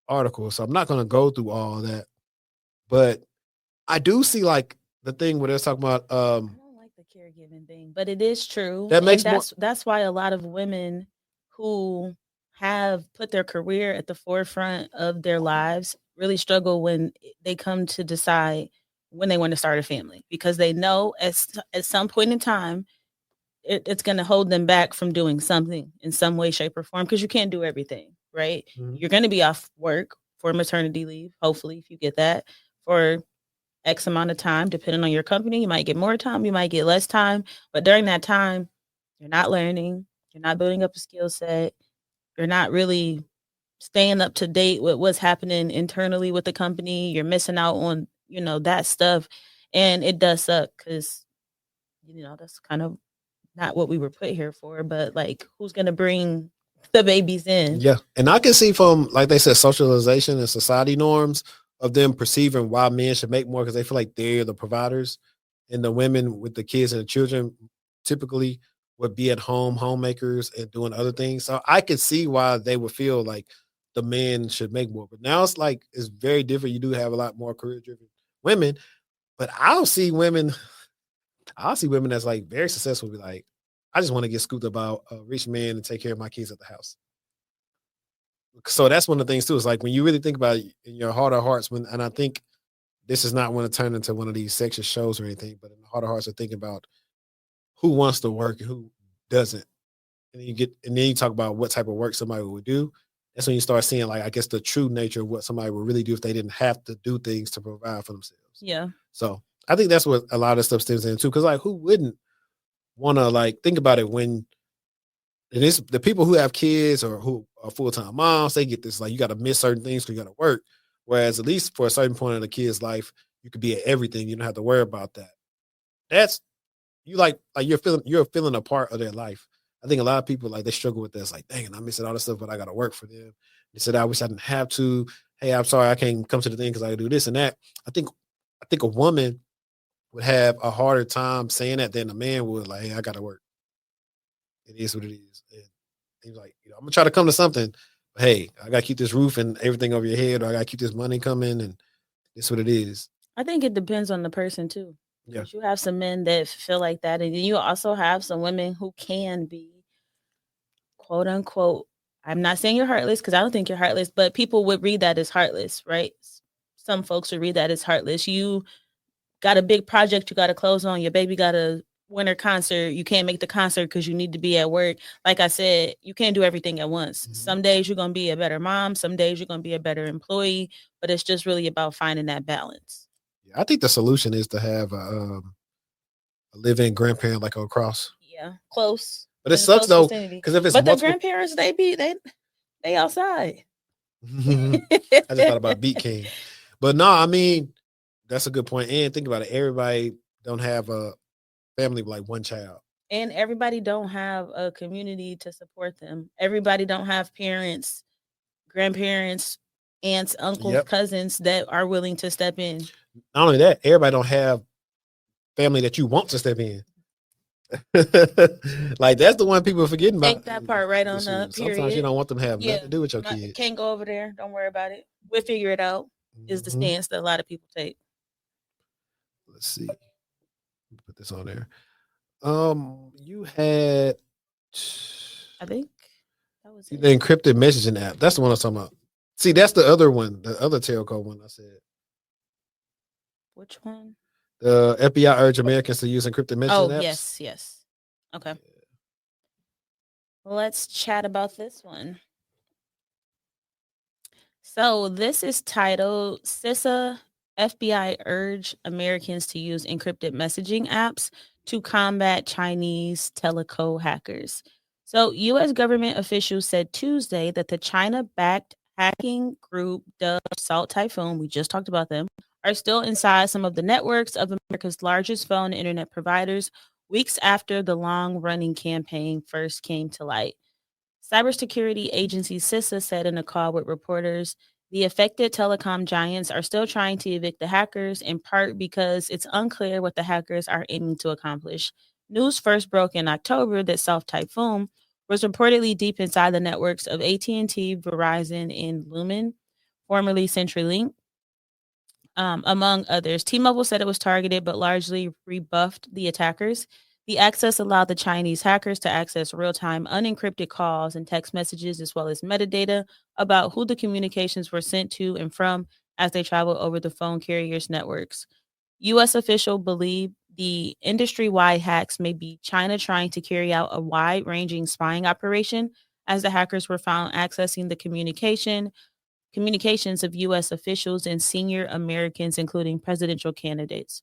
article, so I'm not going to go through all that, but I do see like the thing where they're talking about I don't like the caregiving thing, but it is true. that makes And more. that's why a lot of women who have put their career at the forefront of their lives really struggle when they come to decide when they want to start a family, because they know at some point in time it's going to hold them back from doing something in some way, shape, or form, because you can't do everything, right? Mhm. You're going to be off work for maternity leave, hopefully, if you get that, for X amount of time, depending on your company. You might get more time, you might get less time. But during that time, you're not learning, you're not building up a skill set, you're not really staying up to date with what's happening internally with the company. You're missing out on, that stuff. And it does suck because, that's kind of not what we were put here for, but like, who's going to bring the babies in? Yeah. And I can see from, like they said, socialization and society norms of them perceiving why men should make more because they feel like they're the providers, and the women with the kids and the children typically would be at home, homemakers, and doing other things. So I could see why they would feel like the men should make more. But now it's like it's very different. You do have a lot more career driven women, but I'll see women that's like very successful be like, I just want to get scooped about a rich man and take care of my kids at the house. So that's one of the things too. It's like when you really think about it in your heart of hearts, and I think this is not want to turn into one of these sexist shows or anything, but in the heart of hearts, are thinking about who wants to work and who doesn't, and then you talk about what type of work somebody would do. That's when you start seeing, like, I guess the true nature of what somebody would really do if they didn't have to do things to provide for themselves. Yeah. So I think that's what a lot of stuff stems into, because like who wouldn't want to, like, think about it when it is the people who have kids or who are full-time moms, they get this, like, you got to miss certain things because you got to work. Whereas at least for a certain point in the kid's life, you could be at everything. You don't have to worry about that. That's you like you're feeling a part of their life. I think a lot of people, like, they struggle with this, like, dang, I'm missing all this stuff, but I got to work for them. They said, I wish I didn't have to. Hey, I'm sorry I can't come to the thing because I do this and that. I think a woman would have a harder time saying that than a man would. Like, hey, I got to work. It is what it is. And he's like, I'm gonna try to come to something. But hey, I gotta keep this roof and everything over your head, or I gotta keep this money coming, and it's what it is. I think it depends on the person too. Yeah. You have some men that feel like that, and then you also have some women who can be, quote unquote, I'm not saying you're heartless, because I don't think you're heartless, but people would read that as heartless, right? Some folks would read that as heartless. You got a big project you got to close on. Your baby got a winter concert. You can't make the concert because you need to be at work. Like I said, you can't do everything at once. Mm-hmm. Some days you're going to be a better mom. Some days you're going to be a better employee. But it's just really about finding that balance. Yeah, I think the solution is to have a live-in grandparent, like across. Yeah, close. But it sucks though, because if it's the grandparents, they outside. I just thought about Beat King, but no, I mean, that's a good point. And think about it, everybody don't have a family with like one child, and everybody don't have a community to support them. Everybody don't have parents, grandparents, aunts, uncles, cousins that are willing to step in. Not only that, everybody don't have family that you want to step in. Like, that's the one people are forgetting about. Take that part right on up. Sometimes you don't want them to have nothing to do with your kids. Can't go over there. Don't worry about it. We'll figure it out. Is the stance that a lot of people take. Let's see. Put this on there. You had, I think that was the encrypted messaging app. That's the one I was talking about. See, that's the other one, the other telco one I said. Which one? The FBI urged Americans to use encrypted messaging apps. Yes. Okay. Let's chat about this one. So this is titled CISA, FBI urge Americans to use encrypted messaging apps to combat Chinese teleco hackers. So U.S. government officials said Tuesday that the China-backed hacking group dubbed Salt Typhoon, we just talked about them, are still inside some of the networks of America's largest phone and internet providers weeks after the long-running campaign first came to light. Cybersecurity agency CISA said in a call with reporters the affected telecom giants are still trying to evict the hackers, in part because it's unclear what the hackers are aiming to accomplish. News first broke in October that South Typhoon was reportedly deep inside the networks of AT&T, Verizon, and Lumen, formerly CenturyLink, among others. T-Mobile said it was targeted but largely rebuffed the attackers. The access allowed the Chinese hackers to access real-time unencrypted calls and text messages as well as metadata about who the communications were sent to and from as they traveled over the phone carriers' networks. U.S. officials believe the industry-wide hacks may be China trying to carry out a wide-ranging spying operation as the hackers were found accessing the communications of U.S. officials and senior Americans, including presidential candidates.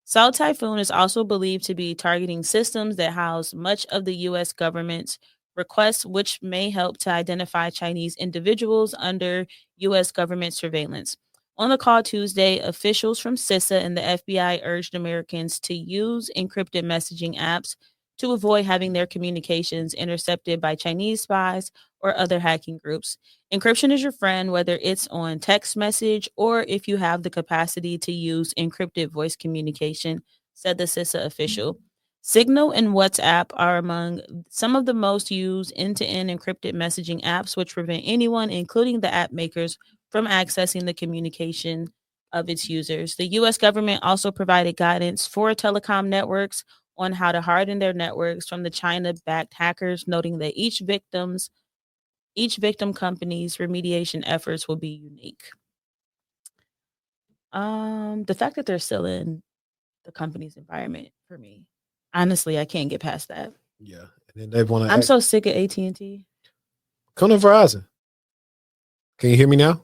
South Typhoon is also believed to be targeting systems that house much of the U.S. government's requests, which may help to identify Chinese individuals under U.S. government surveillance. On the call Tuesday, officials from CISA and the FBI urged Americans to use encrypted messaging apps to avoid having their communications intercepted by Chinese spies or other hacking groups. Encryption is your friend, whether it's on text message or if you have the capacity to use encrypted voice communication, said the CISA official. Signal and WhatsApp are among some of the most used end-to-end encrypted messaging apps, which prevent anyone, including the app makers, from accessing the communication of its users. The U.S. government also provided guidance for telecom networks on how to harden their networks from the China-backed hackers, noting that each victim company's remediation efforts will be unique. The fact that they're still in the company's environment for me, honestly, I can't get past that. Yeah, and then they want to. I'm so sick of AT&T. Come to Verizon. Can you hear me now?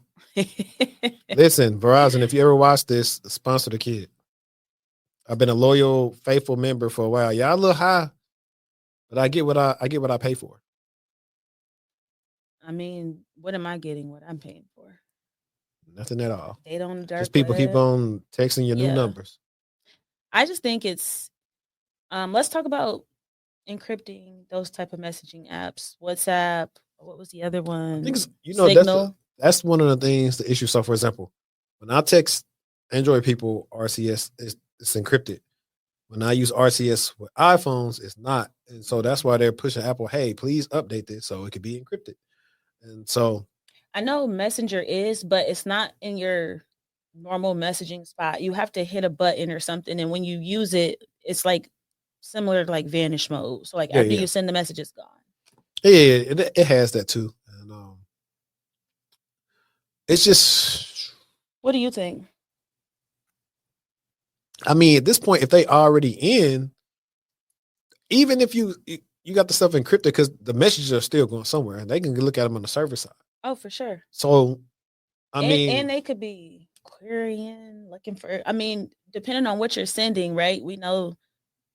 Listen, Verizon, if you ever watch this, sponsor the kid. I've been a loyal, faithful member for a while. Y'all a little high, but I get what I pay for. I mean, what am I getting? What I'm paying for? Nothing at all. Data on the dark Just people keep web. on texting your new Yeah. numbers. I just think it's. Let's talk about encrypting those type of messaging apps. WhatsApp. What was the other one? I think it's, Signal. that's one of the things, the issue. So, for example, when I text Android people, RCS it's encrypted. When I use RCS with iPhones, it's not. And so that's why they're pushing Apple, hey, please update this so it could be encrypted. And so I know Messenger is, but it's not in your normal messaging spot. You have to hit a button or something, and when you use it, it's like similar to like vanish mode. So like after you send the message, it's gone. Yeah, it has that too. And it's just. What do you think? I mean, at this point, if they already in, even if you got the stuff encrypted, because the messages are still going somewhere, and they can look at them on the server side. Oh, for sure. So, I mean, and they could be querying, looking for. I mean, depending on what you're sending, right? We know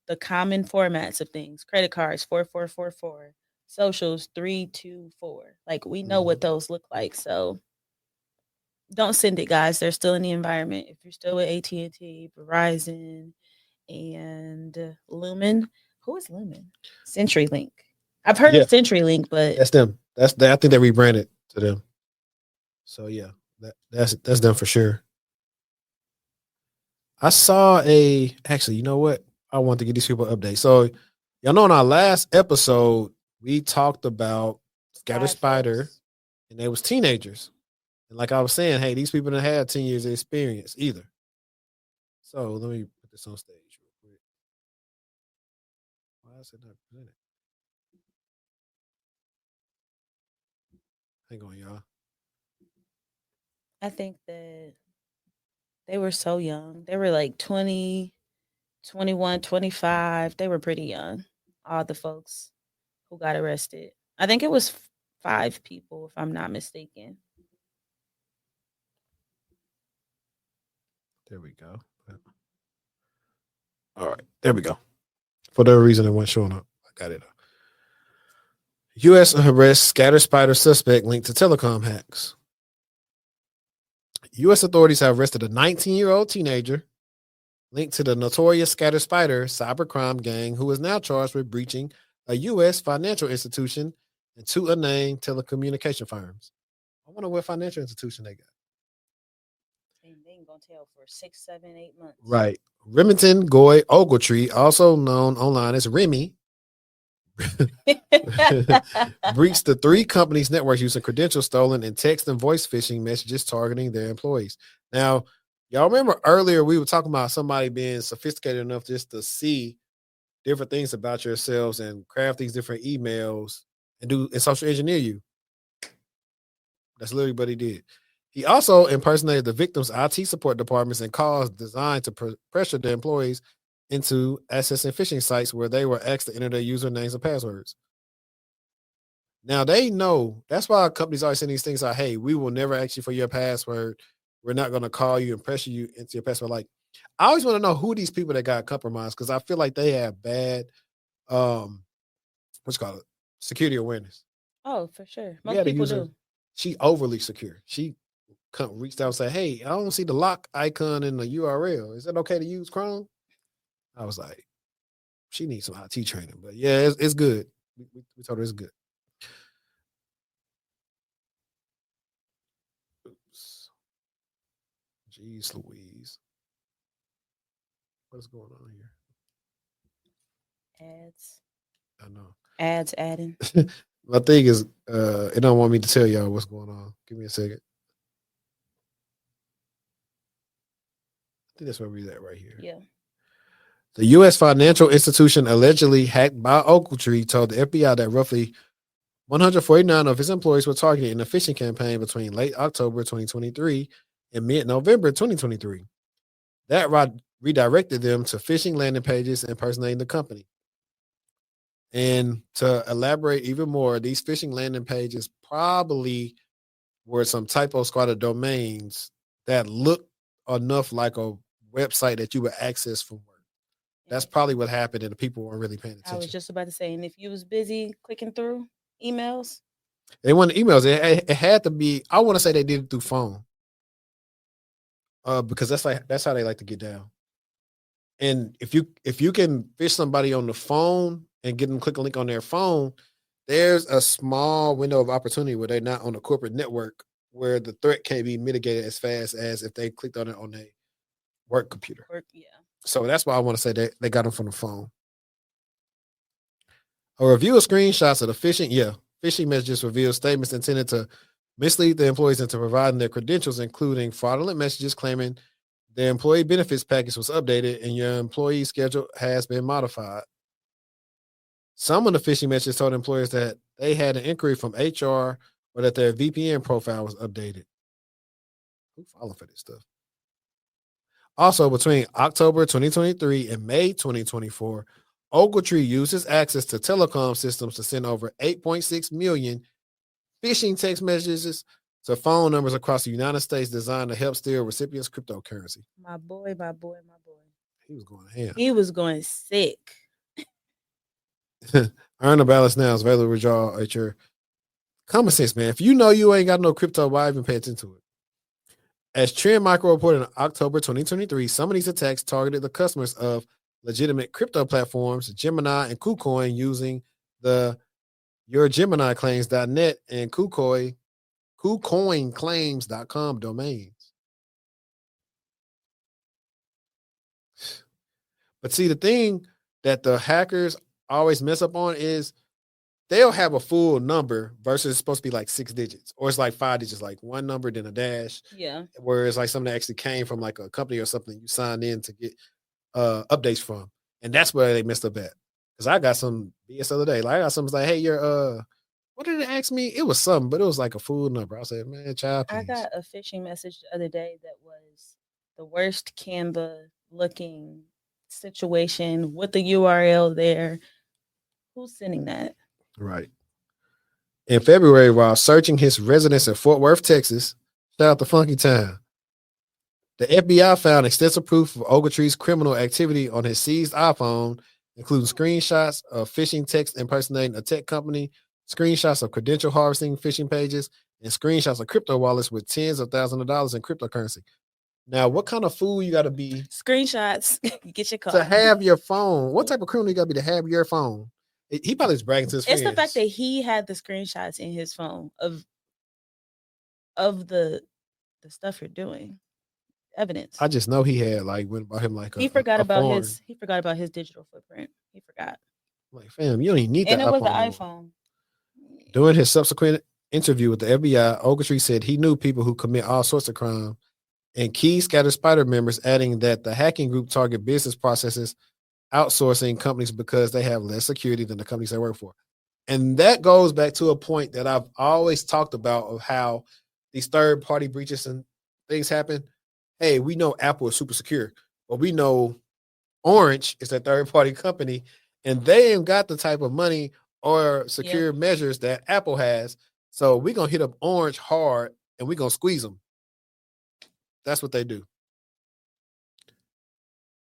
the common formats of things: credit cards 4444, socials 324. Like we know what those look like. So don't send it, guys. They're still in the environment. If you're still with AT&T, Verizon, and Lumen, who is Lumen? CenturyLink. I've heard of CenturyLink, but that's them. I think they rebranded to them. So yeah, that's them for sure. I saw actually, you know what? I want to give these people an update. So y'all know in our last episode, we talked about Scatter Spider, and they was teenagers. And like I was saying, hey, these people didn't have 10 years of experience either. So let me put this on stage real quick. Why is it not presented? Hang on, y'all. I think that they were so young. They were like 20, 21, 25. They were pretty young. All the folks who got arrested. I think it was 5 people, if I'm not mistaken. There we go. All right, there we go. For the reason it wasn't showing up, I got it. U.S. arrests Scatter Spider suspect linked to telecom hacks. U.S. authorities have arrested a 19-year-old teenager linked to the notorious Scatter Spider cybercrime gang, who is now charged with breaching a U.S. financial institution and 2 unnamed telecommunication firms. I wonder what financial institution they got. And they ain't gonna tell for 6, 7, 8 months. Right. Remington Goy Ogletree, also known online as Remy, breached the 3 companies' networks using credentials stolen and text and voice phishing messages targeting their employees. Now, y'all remember earlier we were talking about somebody being sophisticated enough just to see different things about yourselves and craft these different emails and social engineer you. That's literally what he did. He also impersonated the victim's IT support departments and calls designed to pressure the employees into accessing phishing sites where they were asked to enter their usernames and passwords. Now they know that's why companies always send these things out. Hey, we will never ask you for your password. We're not going to call you and pressure you into your password. Like, I always want to know who these people that got compromised because I feel like they have bad, what's called it, security awareness. Oh, for sure. Most people do. She overly secure. She reached out and said, "Hey, I don't see the lock icon in the URL. Is it okay to use Chrome?" I was like, she needs some IT training, but yeah, it's good. We told her it's good. Oops. Jeez Louise. What's going on here? Ads. I know. Ads adding. My thing is, it don't want me to tell y'all what's going on. Give me a second. I think that's where we're at right here. Yeah. The U.S. financial institution allegedly hacked by Ogletree told the FBI that roughly 149 of his employees were targeted in a phishing campaign between late October 2023 and mid-November 2023. That redirected them to phishing landing pages impersonating the company. And to elaborate even more, these phishing landing pages probably were some typo squatted domains that look enough like a website that you would access from work. That's probably what happened, and the people weren't really paying attention. I was just about to say, and if you was busy clicking through emails, they wanted emails. It had to be. I want to say they did it through phone, because that's how they like to get down. And if you can fish somebody on the phone and get them to click a link on their phone, there's a small window of opportunity where they're not on a corporate network where the threat can't be mitigated as fast as if they clicked on it on a work computer. Yeah. So that's why I want to say they got them from the phone. A review of screenshots of the phishing messages reveals statements intended to mislead the employees into providing their credentials, including fraudulent messages claiming their employee benefits package was updated and your employee schedule has been modified. Some of the phishing messages told employers that they had an inquiry from HR or that their VPN profile was updated. Who falling for this stuff? Also, between October 2023 and May 2024, Ogletree uses access to telecom systems to send over 8.6 million phishing text messages to phone numbers across the United States designed to help steal recipients' cryptocurrency. My boy. He was going ham. He was going sick. Earn a balance now is available with y'all at your common sense, man. If you know you ain't got no crypto, why even pay attention to it? As Trend Micro reported in October 2023, some of these attacks targeted the customers of legitimate crypto platforms, Gemini and KuCoin, using the yourgeminiclaims.net and KuCoinClaims.com domains. But see, the thing that the hackers always mess up on is they'll have a full number versus it's supposed to be like 6 digits, or it's like 5 digits, like one number, then a dash. Yeah. Whereas like something that actually came from like a company or something you signed in to get updates from. And that's where they messed up at. Because I got some BS the other day. Like I got something like, hey, you're what did it ask me? It was something, but it was like a full number. I said, man, child, please. I got a phishing message the other day that was the worst Canva looking situation with the URL there. Who's sending that? Right. In February, while searching his residence in Fort Worth, Texas, shout out to Funky Town, the FBI found extensive proof of Ogletree's criminal activity on his seized iPhone, including screenshots of phishing text impersonating a tech company, screenshots of credential harvesting phishing pages, and screenshots of crypto wallets with tens of thousands of dollars in cryptocurrency. Now, what kind of fool you got to be? Screenshots. Get your card. To have your phone. What type of criminal you got to be to have your phone He probably was bragging to his It's friends. the fact that he had the screenshots in his phone of the stuff you're doing. Evidence. I just know he had like went about him like he forgot about foreign. his digital footprint. He forgot. Like, fam, you don't even need that. And it was the iPhone. iPhone. During his subsequent interview with the FBI, Ogletree said he knew people who commit all sorts of crime, and key Scatter Spider members, adding that the hacking group target business processes, outsourcing companies because they have less security than the companies they work for. And that goes back to a point that I've always talked about of how these third-party breaches and things happen. Hey, we know Apple is super secure, but we know Orange is a third-party company, and they ain't got the type of money or secure measures that Apple has. So we're going to hit up Orange hard, and we're going to squeeze them. That's what they do.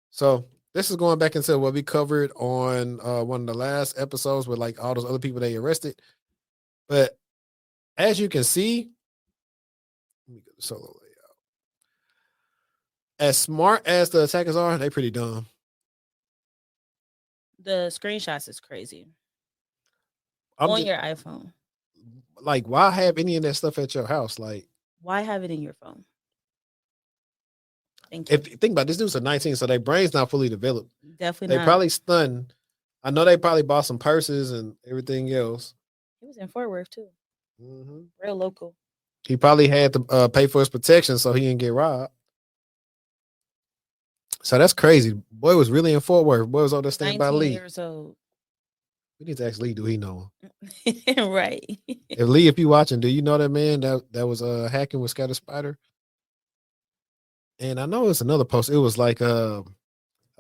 So this is going back into what we covered on one of the last episodes with like all those other people they arrested. But as you can see, let me go to solo layout. As smart as the attackers are, they pretty dumb. The screenshots is crazy. On your iPhone. Like, why have any of that stuff at your house? Like, why have it in your phone? Thank you. If you think about it, this dude's a 19, so their brain's not fully developed. Definitely they probably stunned. I know they probably bought some purses and everything else. He was in Fort Worth too. Mm-hmm. Real local. He probably had to pay for his protection so he didn't get robbed. So that's crazy. Boy was really in Fort Worth. Boy was on the stand by Lee. 19 years old. We need to ask Lee, do he know him? Right. If Lee, if you watching, do you know that man that was hacking with Scatter Spider? And I know it's another post. It was like a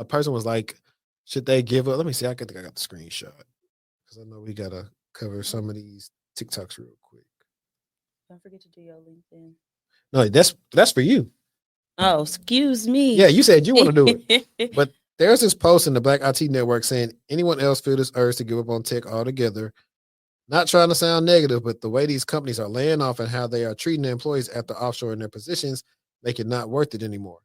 person was like, should they give up? Let me see. I think I got the screenshot because I know we gotta cover some of these TikToks real quick. Don't forget to do your LinkedIn. No, that's for you. Oh, excuse me. Yeah, you said you want to do it. But there's this post in the Black IT Network saying, anyone else feel this urge to give up on tech altogether? Not trying to sound negative, but the way these companies are laying off and how they are treating their employees after offshoring their positions make it not worth it anymore.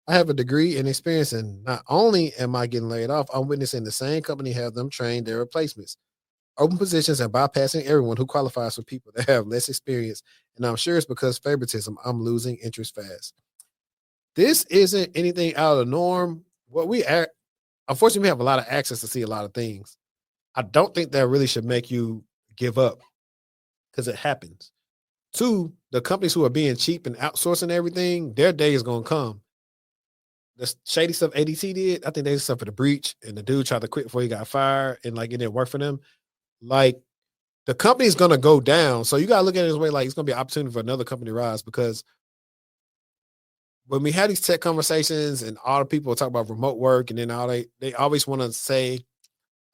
I have a degree and experience, and not only am I getting laid off, I'm witnessing the same company have them train their replacements. Open positions and bypassing everyone who qualifies for people that have less experience. And I'm sure it's because favoritism. I'm losing interest fast. This isn't anything out of the norm. Unfortunately, we have a lot of access to see a lot of things. I don't think that really should make you give up because it happens. Two, the companies who are being cheap and outsourcing everything, their day is going to come. The shady stuff ADT did, I think they suffered a breach and the dude tried to quit before he got fired and like it didn't work for them. Like the company's going to go down. So you got to look at it this way, like it's going to be an opportunity for another company to rise, because when we have these tech conversations and all the people talk about remote work and then all they always want to say,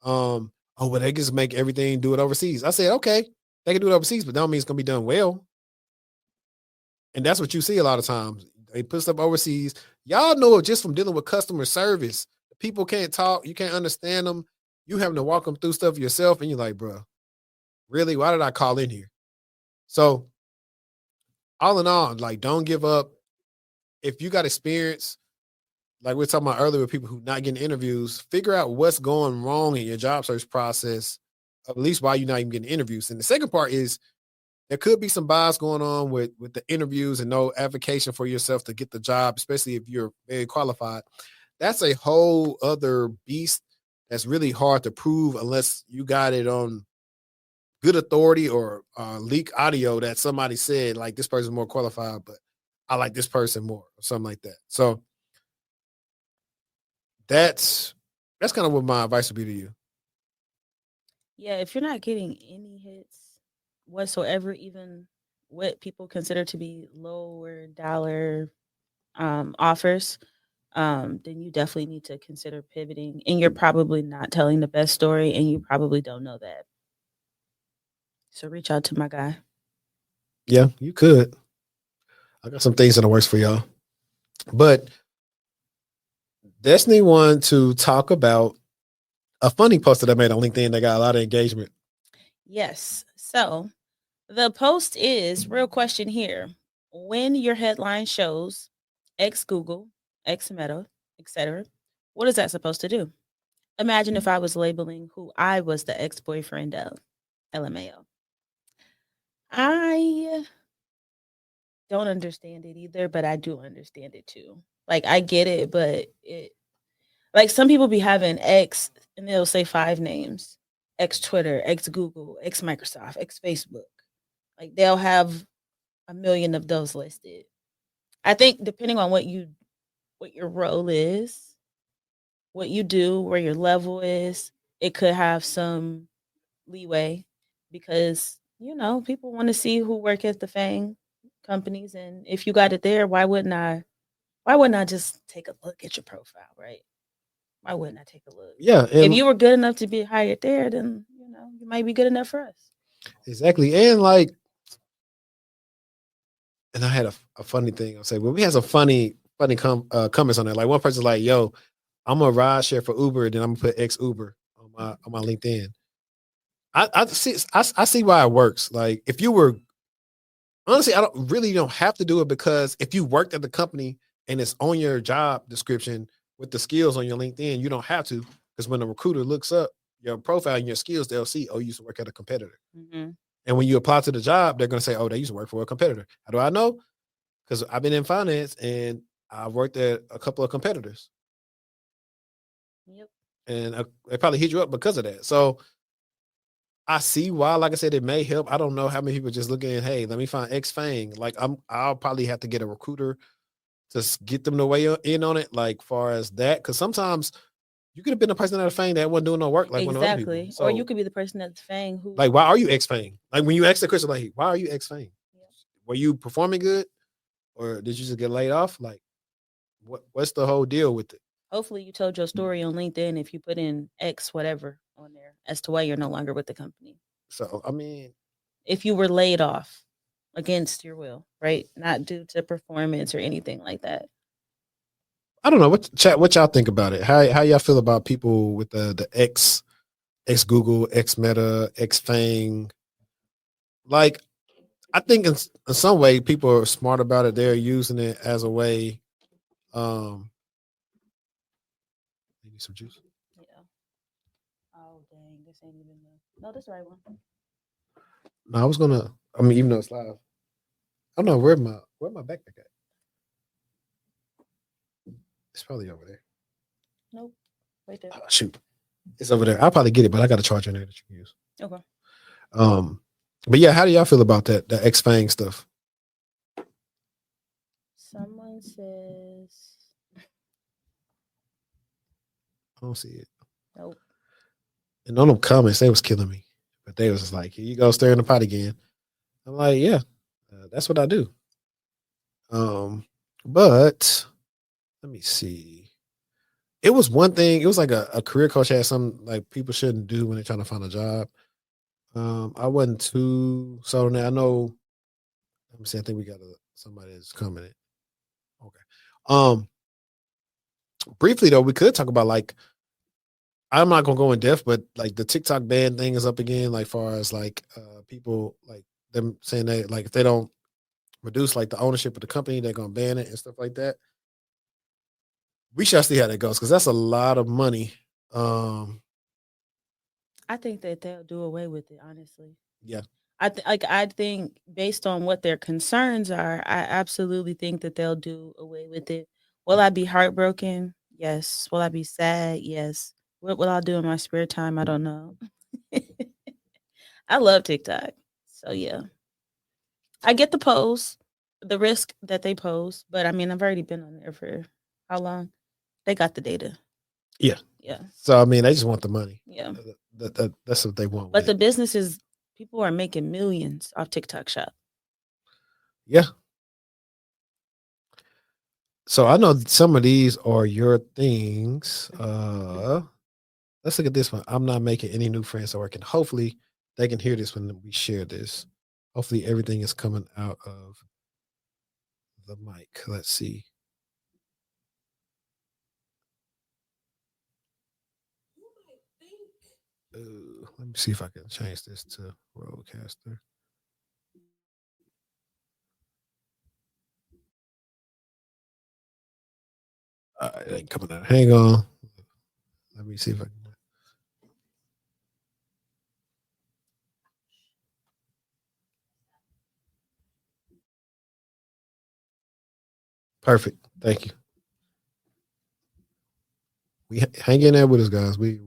oh, well, they just make everything do it overseas. I said, okay, they can do it overseas, but that don't mean it's going to be done well. And that's what you see a lot of times. They put stuff overseas. Y'all know it just from dealing with customer service. People can't talk. You can't understand them. You having to walk them through stuff yourself. And you're like, bro, really? Why did I call in here? So all in all, like, don't give up. If you got experience, like we were talking about earlier with people who not getting interviews, figure out what's going wrong in your job search process, at least why you're not even getting interviews. And the second part is there could be some bias going on with the interviews and no advocacy for yourself to get the job, especially if you're very qualified. That's a whole other beast that's really hard to prove unless you got it on good authority or leak audio that somebody said, like, this person's more qualified, but I like this person more, or something like that. So that's kind of what my advice would be to you. Yeah, if you're not getting any hits whatsoever, even what people consider to be lower dollar offers, then you definitely need to consider pivoting. And you're probably not telling the best story, and you probably don't know that. So reach out to my guy. Yeah, you could. I got some things in the works for y'all. But Destiny wanted to talk about a funny post that I made on LinkedIn that got a lot of engagement. Yes. So the post is, real question here. When your headline shows X Google, X Meta, etc., what is that supposed to do? Imagine if I was labeling who I was the ex-boyfriend of. LMAO. I don't understand it either, but I do understand it too. Like I get it, but it like some people be having X and they'll say 5 names. X Twitter, X Google, X Microsoft, X Facebook. Like they'll have a million of those listed. I think depending on what your role is, what you do, where your level is, it could have some leeway because people want to see who work at the FANG companies, and if you got it there, why wouldn't I just take a look at your profile, right? Why wouldn't I take a look? Yeah, If and you were good enough to be hired there, then you might be good enough for us. exactly, and like, and I had a funny thing I'll say. Well, we had some funny comments on there. Like one person's like, "Yo, I'm a ride share for Uber, then I'm gonna put ex Uber on my LinkedIn." I see why it works. Like if you were honestly, don't have to do it because if you worked at the company and it's on your job description with the skills on your LinkedIn, you don't have to because when the recruiter looks up your profile and your skills, they'll see, oh, you used to work at a competitor. Mm-hmm. And when you apply to the job, they're going to say, oh, they used to work for a competitor. How do I know? Because I've been in finance and I've worked at a couple of competitors. Yep. And they probably hit you up because of that. So I see why, like I said, it may help. I don't know how many people just looking at, hey, let me find X Fang. Like I'll probably have to get a recruiter to get them to weigh in on it, like far as that. Cause sometimes you could have been the person at a Fang that wasn't doing no work like one of the other people. Exactly. So, Or you could be the person at the FANG who like, why are you X Fang? Like when you ask the question, like, why are you X Fang? Yep. Were you performing good? Or did you just get laid off? Like, what's the whole deal with it? Hopefully you told your story on LinkedIn if you put in X whatever on there as to why you're no longer with the company. So, I mean, If you were laid off against your will, right? Not due to performance or anything like that. I don't know what y'all think about it. How y'all feel about people with the X Google, X Meta, X Fang? Like, I think in some way people are smart about it. They're using it as a way. You need some juice. Yeah. Oh dang, this ain't even no, this the right one. No, I was gonna. I mean, even though it's live, I don't know where my backpack at. It's probably over there. Nope. Right there. Oh, shoot, it's over there. I'll probably get it, but I got a charger in there that you can use. Okay. But yeah, how do y'all feel about that? The X Fang stuff. Someone says I don't see it. nope. And on them comments, they was killing me. But they was just like, here you go, stirring the pot again. I'm like, yeah, that's what I do. But let me see. It was one thing. It was like a career coach had something like people shouldn't do when they're trying to find a job. I wasn't too sold on that. I know. Let me see. I think we got somebody that's coming in. Okay. Briefly though, we could talk about like I'm not gonna go in depth, but like the TikTok ban thing is up again. Like far as like people like them saying that like if they don't reduce like the ownership of the company, they're gonna ban it and stuff like that. We shall see how that goes because that's a lot of money. Um, I think that they'll do away with it, honestly. yeah, I think based on what their concerns are, I absolutely think that they'll do away with it. Will I be heartbroken? Yes. Will I be sad? Yes. What will I do in my spare time? I don't know. I love TikTok. So yeah. I get the pose, the risk that they pose, but I mean I've already been on there for how long? They got the data. yeah. Yeah. So I mean, they just want the money. Yeah. That's what they want. But the businesses, people are making millions off TikTok Shop. Yeah. So I know some of these are your things. Let's look at this one. I'm not making any new friends at work, and hopefully they can hear this when we share this. Hopefully everything is coming out of the mic. Let's see. Let me see if I can change this to Roadcaster. It ain't coming out. Hang on. Let me see if I can. Perfect. Thank you. We hang in there with us, guys. We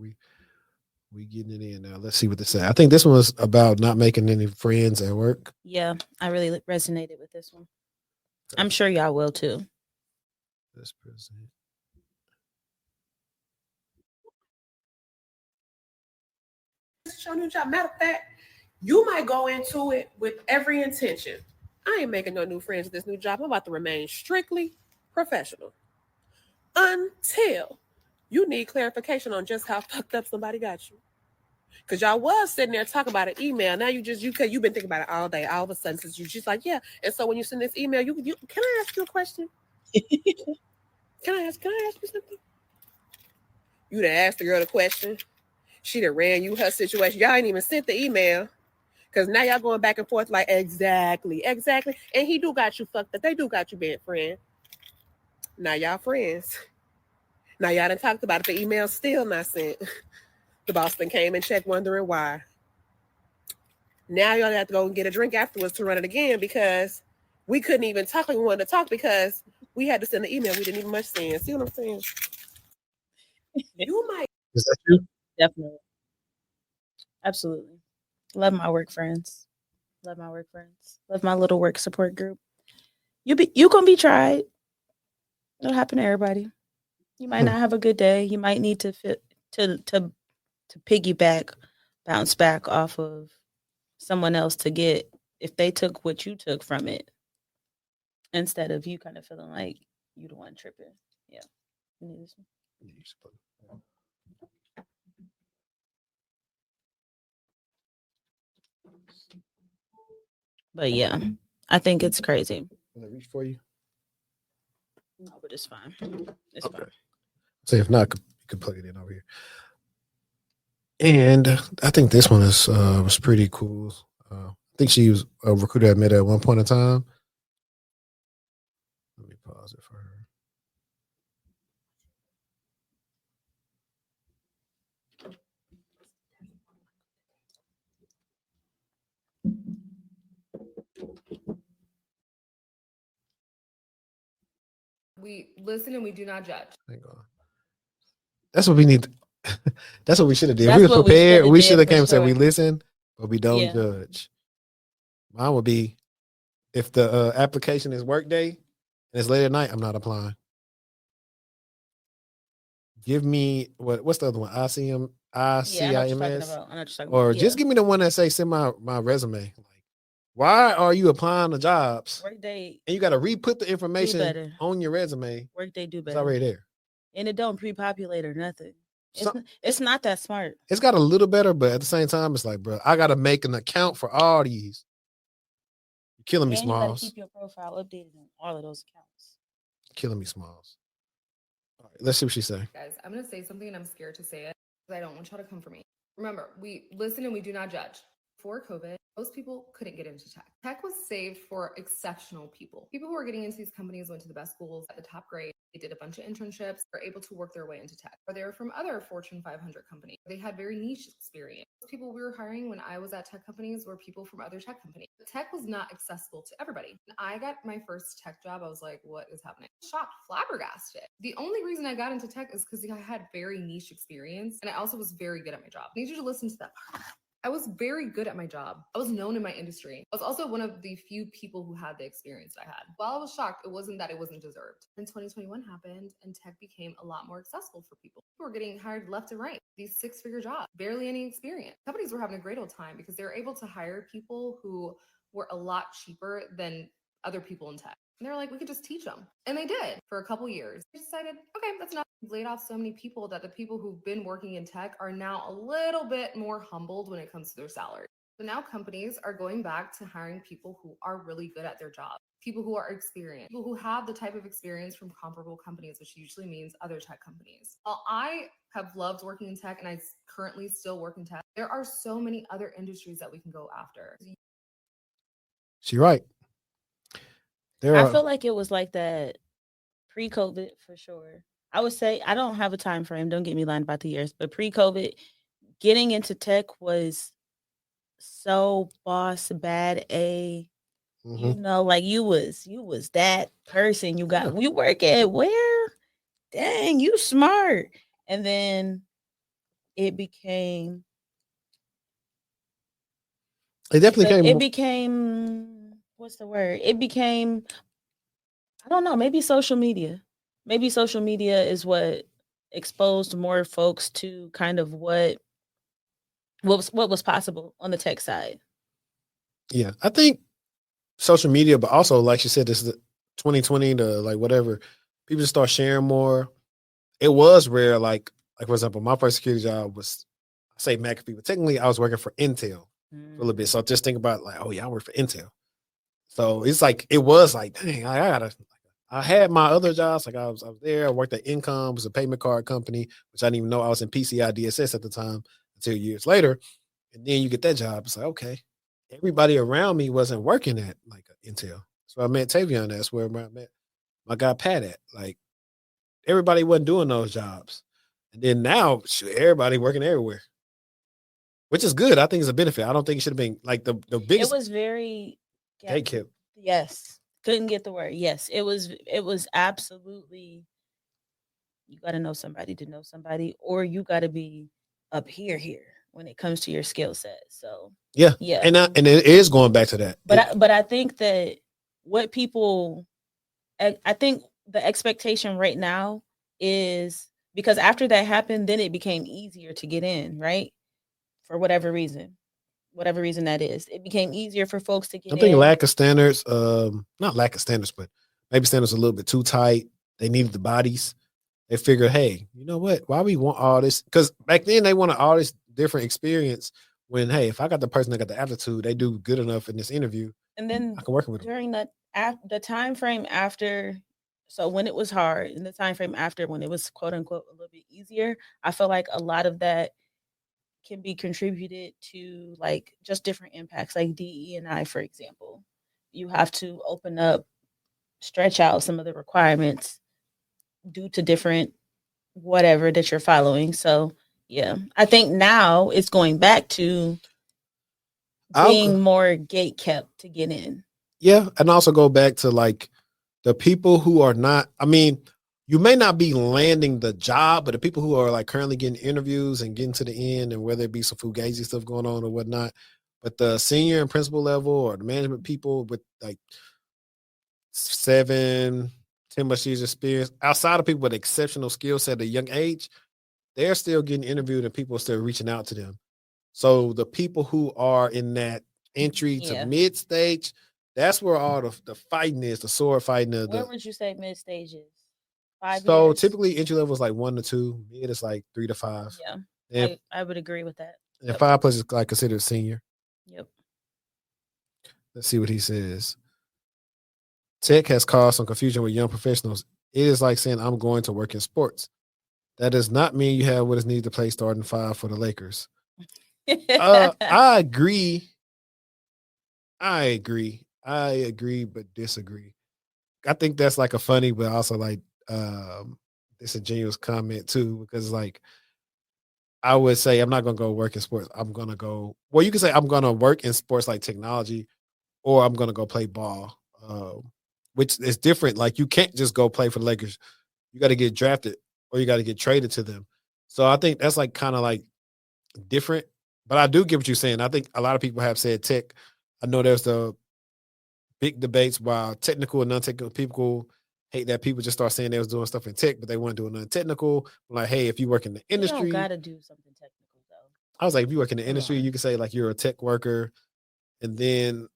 getting it in now. Let's see what they say. I think this one was about not making any friends at work. Yeah, I really resonated with this one. I'm sure y'all will too. This person. Show new job. Matter of fact, you might go into it with every intention. I ain't making no new friends at this new job. I'm about to remain strictly professional. Until you need clarification on just how fucked up somebody got you. Because y'all was sitting there talking about an email. Now you've been thinking about it all day. All of a sudden, since you just like, yeah. And so when you send this email, you can I ask you a question? Can I ask you something? You done asked the girl a question. She done ran you her situation. Y'all ain't even sent the email. Because now y'all going back and forth like, exactly. And he do got you fucked up. They do got you being friend. Now y'all friends. Now y'all done talked about it. The email still not sent. The boss then came and checked, wondering why. Now y'all have to go and get a drink afterwards to run it again because we couldn't even talk like we wanted to talk because we had to send the email. We didn't even much send. See what I'm saying? You might. Is that you? Definitely. Absolutely. Love my work friends. Love my little work support group. You gonna be tried. It'll happen to everybody. You might not have a good day. You might need to piggyback, bounce back off of someone else to get if they took what you took from it, instead of you kind of feeling like you the one tripping. Yeah. But yeah, I think it's crazy. Will it reach for you? No, but it's fine. It's okay. fine. So if not, you can plug it in over here. And I think this one is was pretty cool. I think she was a recruiter at Meta at one point in time. Let me pause it for her. We listen and we do not judge. Hang on. That's what we need. That's what we should have did. That's We were what we prepared. shoulda We did should have for came and said we sure. listen, but we don't Yeah. judge. Mine would be if the application is workday and it's late at night, I'm not applying. Give me what's the other one? ICIMS, Yeah, I know what you're talking about. I know what you're talking or about. just give me the one that say send my resume. Like, why are you applying to jobs Workday and you got to re-put the information better. on your resume? Workday do It's better. already there. And it don't pre-populate or nothing. So- It's not that smart. It's got a little better, but at the same time, it's like, bro, I got to make an account for all these. You're killing me, And you gotta Smalls. keep your profile updated on all of those accounts. Killing me, Smalls. All right, let's see what she say. Guys, I'm going to say something and I'm scared to say it because I don't want y'all to come for me. Remember, we listen and we do not judge. Before COVID, most people couldn't get into tech. Tech was saved for exceptional people. People who were getting into these companies went to the best schools at the top grade. They did a bunch of internships, were able to work their way into tech. Or they were from other Fortune 500 companies. They had very niche experience. People we were hiring when I was at tech companies were people from other tech companies. But tech was not accessible to everybody. When I got my first tech job, I was like, what is happening? Shocked, flabbergasted. The only reason I got into tech is because I had very niche experience and I also was very good at my job. I need you to listen to that part. I was very good at my job. I was known in my industry. I was also one of the few people who had the experience I had. While I was shocked, it wasn't that it wasn't deserved. Then 2021 happened and tech became a lot more accessible for people. People were getting hired left and right. These 6-figure jobs, barely any experience. Companies were having a great old time because they were able to hire people who were a lot cheaper than other people in tech. And they're like, we could just teach them. And they did for a couple years. They decided, okay, that's enough. We've laid off so many people that the people who've been working in tech are now a little bit more humbled when it comes to their salary. So now companies are going back to hiring people who are really good at their job, people who are experienced, people who have the type of experience from comparable companies, which usually means other tech companies. While I have loved working in tech and I currently still work in tech, there are so many other industries that we can go after. She's right. I feel like it was like that pre-COVID for sure. I would say I don't have a time frame. Don't get me lying about the years, but pre-COVID, getting into tech was so boss bad A. You know, like you was that person. You work at where? Dang, you smart. And then it became it became what's the word? It became, I don't know, maybe social media. Maybe social media is what exposed more folks to kind of what was possible on the tech side. Yeah, I think social media, but also like you said, this is 2020 to like whatever. People just start sharing more. It was rare, like for example, my first security job was, I say McAfee, but technically I was working for Intel for a little bit. So just think about like, oh yeah, I work for Intel. So it's like it was like, dang, I had my other jobs. Like I was there. I worked at Income, was a payment card company, which I didn't even know I was in PCI DSS at the time until years later. And then you get that job. It's like, okay, everybody around me wasn't working at like Intel. So I met Tavion. That's where I met my guy Pat at. Like everybody wasn't doing those jobs. And then now, shoot, everybody working everywhere, which is good. I think it's a benefit. I don't think it should have been like the biggest. It was very gatekept. Yes. Couldn't get the word. Yes. It was absolutely, you got to know somebody to know somebody, or you got to be up here when it comes to your skill set. So yeah. And it is going back to that. But I think that what people, I think the expectation right now is, because after that happened, then it became easier to get in, right? For whatever reason that is, it became easier for folks to get in. I think lack of standards, not lack of standards, but maybe standards a little bit too tight. They needed the bodies. They figured, hey, you know what? Why we want all this? Because back then they wanted all this different experience. When, hey, if I got the person that got the aptitude, they do good enough in this interview, and then I can work with them. During the time frame after, so when it was hard, in the time frame after when it was quote unquote a little bit easier, I feel like a lot of that can be contributed to like just different impacts, like DE&I, for example. You have to open up, stretch out some of the requirements due to different whatever that you're following. So yeah, I think now it's going back to being more gate kept to get in. Yeah, and also go back to like the people who are not, I mean, you may not be landing the job, but the people who are like currently getting interviews and getting to the end, and whether it be some fugazi stuff going on or whatnot, but the senior and principal level or the management people with like 7-10 much years experience, outside of people with exceptional skill set at a young age, they're still getting interviewed and people are still reaching out to them. So the people who are in that entry to mid stage, that's where all the fighting is, the sword fighting. Where would you say mid stages? 5 so years? Typically entry level is like 1 to 2, mid is like 3 to 5. Yeah, and, I would agree with that. And 5+ is like considered senior. Yep. Let's see what he says. Tech has caused some confusion with young professionals. It is like saying I'm going to work in sports. That does not mean you have what is needed to play starting 5 for the Lakers. I agree. I agree, but disagree. I think that's like a funny, but also like disingenuous comment too, because like I would say I'm not gonna go work in sports. I'm gonna go. Well, you can say I'm gonna work in sports like technology, or I'm gonna go play ball, which is different. Like you can't just go play for the Lakers. You got to get drafted, or you got to get traded to them. So I think that's like kind of like different. But I do get what you're saying. I think a lot of people have said tech. I know there's the big debates while technical and non-technical people hate that people just start saying they was doing stuff in tech, but they weren't doing nothing technical. Like, hey, if you work in the industry, you don't gotta do something technical though. I was like, if you work in the industry, you can say like you're a tech worker, and then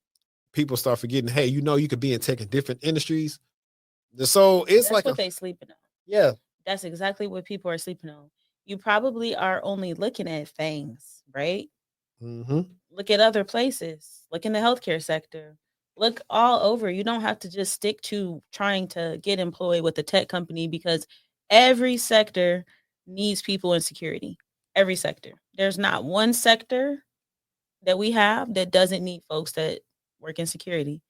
people start forgetting, hey, you know, you could be in tech in different industries. So it's that's like what they sleeping on. Yeah, that's exactly what people are sleeping on. You probably are only looking at things, right? Mm-hmm. Look at other places. Look in the healthcare sector. Look all over. You don't have to just stick to trying to get employed with a tech company, because every sector needs people in security. Every sector. There's not one sector that we have that doesn't need folks that work in security.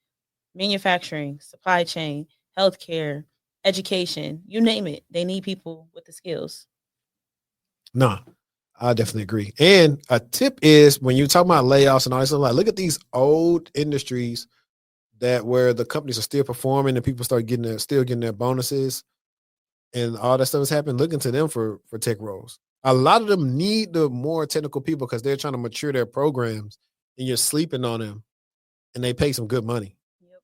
Manufacturing, supply chain, healthcare, education, you name it. They need people with the skills. No, I definitely agree. And a tip is when you talk about layoffs and all this, like look at these old industries that where the companies are still performing and people start still getting their bonuses and all that stuff has happened, look into them for tech roles. A lot of them need the more technical people because they're trying to mature their programs and you're sleeping on them and they pay some good money. Yep.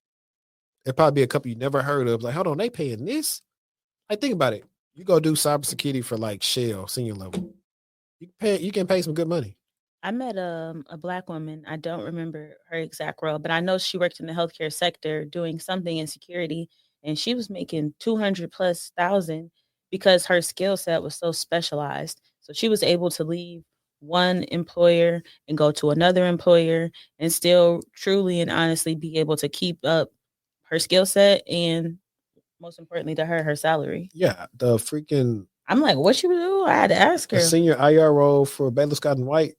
It'd probably be a company you never heard of. Like, hold on, they paying this? Like, think about it. You go do cybersecurity for like Shell, senior level. You can pay some good money. I met a Black woman. I don't remember her exact role, but I know she worked in the healthcare sector doing something in security, and she was making 200,000+ because her skill set was so specialized. So she was able to leave one employer and go to another employer and still truly and honestly be able to keep up her skill set and, most importantly to her salary. Yeah, the freaking I'm like, what you do? I had to ask the her. senior IR role for Baylor Scott and White.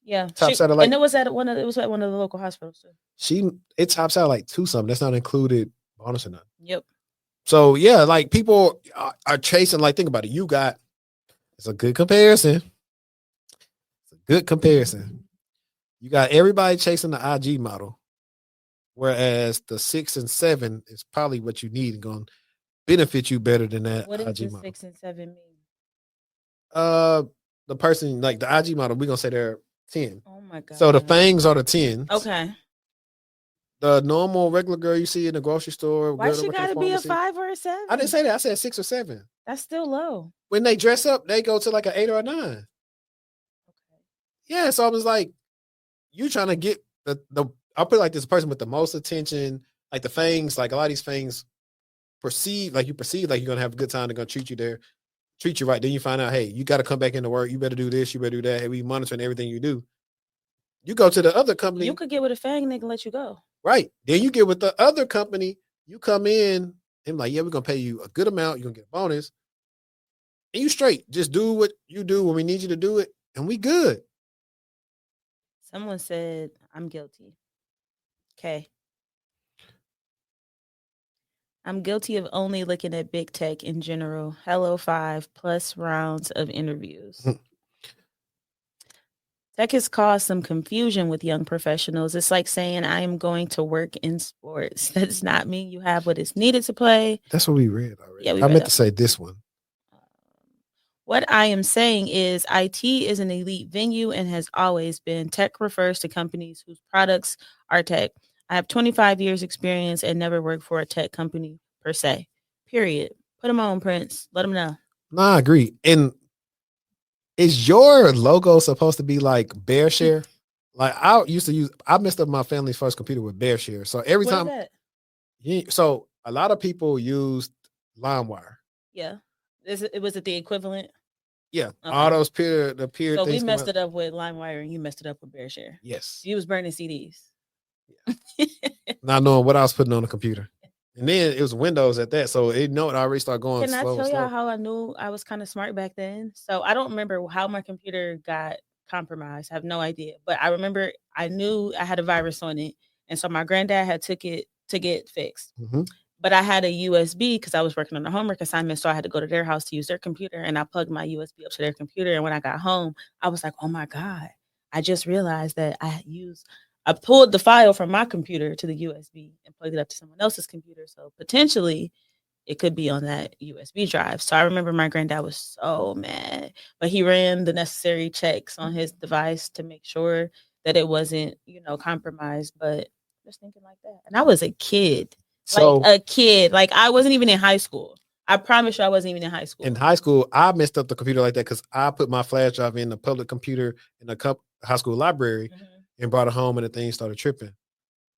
Yeah, Top satellite. and it was at one of the local hospitals too. It tops out like 2 something. That's not included bonus or nothing. Yep. So yeah, like people are chasing. Like, think about it. It's a good comparison. You got everybody chasing the IG model, whereas the 6 and 7 is probably what you need and going to benefit you better than that. What does IG the model. 6 and 7 mean? The person, like the IG model, we're gonna say they're 10. Oh my god. So the fangs are the 10s. Okay. The normal regular girl you see in the grocery store. Why she gotta be a 5 or a 7? I didn't say that. I said 6 or 7. That's still low. When they dress up, they go to like an 8 or a 9. Okay. Yeah, so I was like, you trying to get I'll put it like this: person with the most attention, like the fangs, like a lot of these fangs perceive like you're gonna have a good time. They're gonna treat you right. Then you find out, hey, you got to come back into work. You better do this. You better do that. Hey, we monitoring everything you do. You go to the other company. You could get with a fang and they can let you go. Right. Then you get with the other company. You come in and like, yeah, we're going to pay you a good amount. You're going to get a bonus. And you straight. Just do what you do when we need you to do it. And we good. Someone said, I'm guilty. Okay. I'm guilty of only looking at big tech in general. Hello 5+ rounds of interviews. Tech has caused some confusion with young professionals. It's like saying I am going to work in sports. That does not mean you have what is needed to play. That's what we read already. Yeah, I meant to say this one. What I am saying is IT is an elite venue and has always been. Tech refers to companies whose products are tech. I have 25 years experience and never worked for a tech company per se. Period. Put them on, Prince. Let them know. No, I agree. And is your logo supposed to be like BearShare? Like I messed up my family's first computer with BearShare. So every time, so a lot of people used LimeWire. Yeah. Was it the equivalent? Yeah. Okay. All those peer. So we messed it up with LimeWire and you messed it up with BearShare. Yes. You was burning CDs. Yeah. Not knowing what I was putting on the computer. And then it was Windows at that. So it already started going slow. Can I tell y'all how I knew I was kind of smart back then? So I don't remember how my computer got compromised. I have no idea. But I remember I knew I had a virus on it. And so my granddad had took it to get fixed. Mm-hmm. But I had a USB because I was working on a homework assignment. So I had to go to their house to use their computer. And I plugged my USB up to their computer. And when I got home, I was like, oh my God, I just realized that I pulled the file from my computer to the USB and plugged it up to someone else's computer. So potentially it could be on that USB drive. So I remember my granddad was so mad, but he ran the necessary checks on his device to make sure that it wasn't, compromised. But just thinking like that. And I was a kid. Like I wasn't even in high school. I promise you I wasn't even in high school. In high school, I messed up the computer like that because I put my flash drive in the public computer in the high school library and brought it home and the thing started tripping.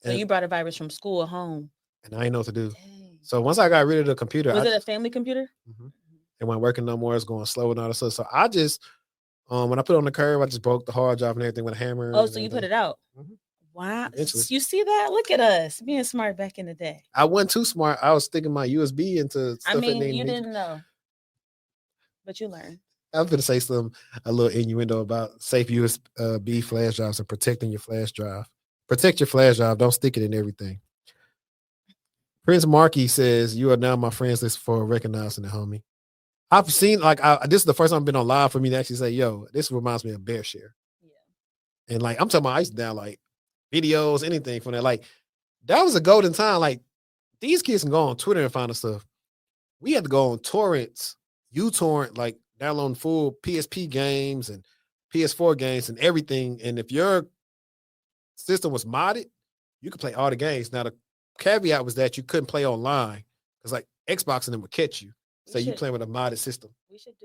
So you brought a virus from school home. And I didn't know what to do. Dang. So once I got rid of the computer. Was it a family computer? It wasn't working no more. It's going slow and all that stuff. So I just, when I put it on the curb, I just broke the hard drive and everything with a hammer. Oh, so you put it out? Wow. Eventually. You see that? Look at us being smart back in the day. I wasn't too smart. I was sticking my USB into stuff. You didn't know. But you learned. I was going to say a little innuendo about safe USB flash drives and protecting your flash drive. Protect your flash drive. Don't stick it in everything. Prince Markey says, you are now my friends list for recognizing the homie. I've seen, this is the first time I've been on live for me to actually say, yo, this reminds me of BearShare. Yeah. And I'm talking about, I used to download videos, anything from that. that was a golden time. Like these kids can go on Twitter and find the stuff. We had to go on torrents, uTorrent, like downloading full PSP games and PS4 games and everything. And if your system was modded, you could play all the games. Now the caveat was that you couldn't play online because like Xbox and them would catch you. So you playing with a modded system. We should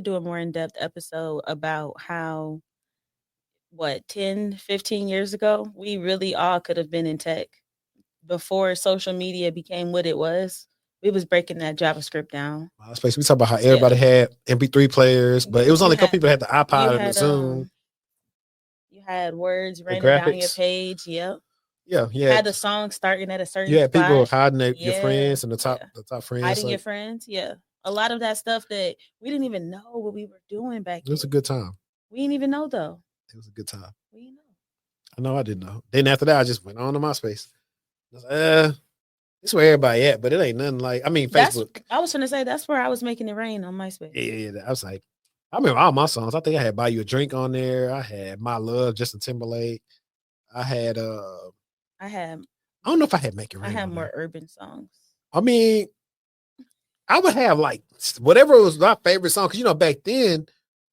do a more in-depth episode about how 10, 15 years ago, we really all could have been in tech before social media became what it was. We was breaking that JavaScript down. MySpace. We talk about how everybody had MP3 players, but it was only a couple people that had the iPod and the Zoom. You had words raining down your page. Yep. Yeah, you had the song starting at a certain. You had spot. People hiding your friends and the top friends. Hiding your friends. Yeah, a lot of that stuff that we didn't even know what we were doing back. It was a good time. We didn't even know though. It was a good time. We didn't know. I know I didn't know. Then after that, I just went on to MySpace. I was like, this is where everybody at, but it ain't nothing like. I mean, Facebook. I was gonna say that's where I was making it rain on MySpace. Yeah. I was like, I remember all my songs. I think I had "Buy You a Drink" on there. I had "My Love," Justin Timberlake. I had. I don't know if I had "Make It Rain." I had more urban songs. I mean, I would have like whatever was my favorite song because back then,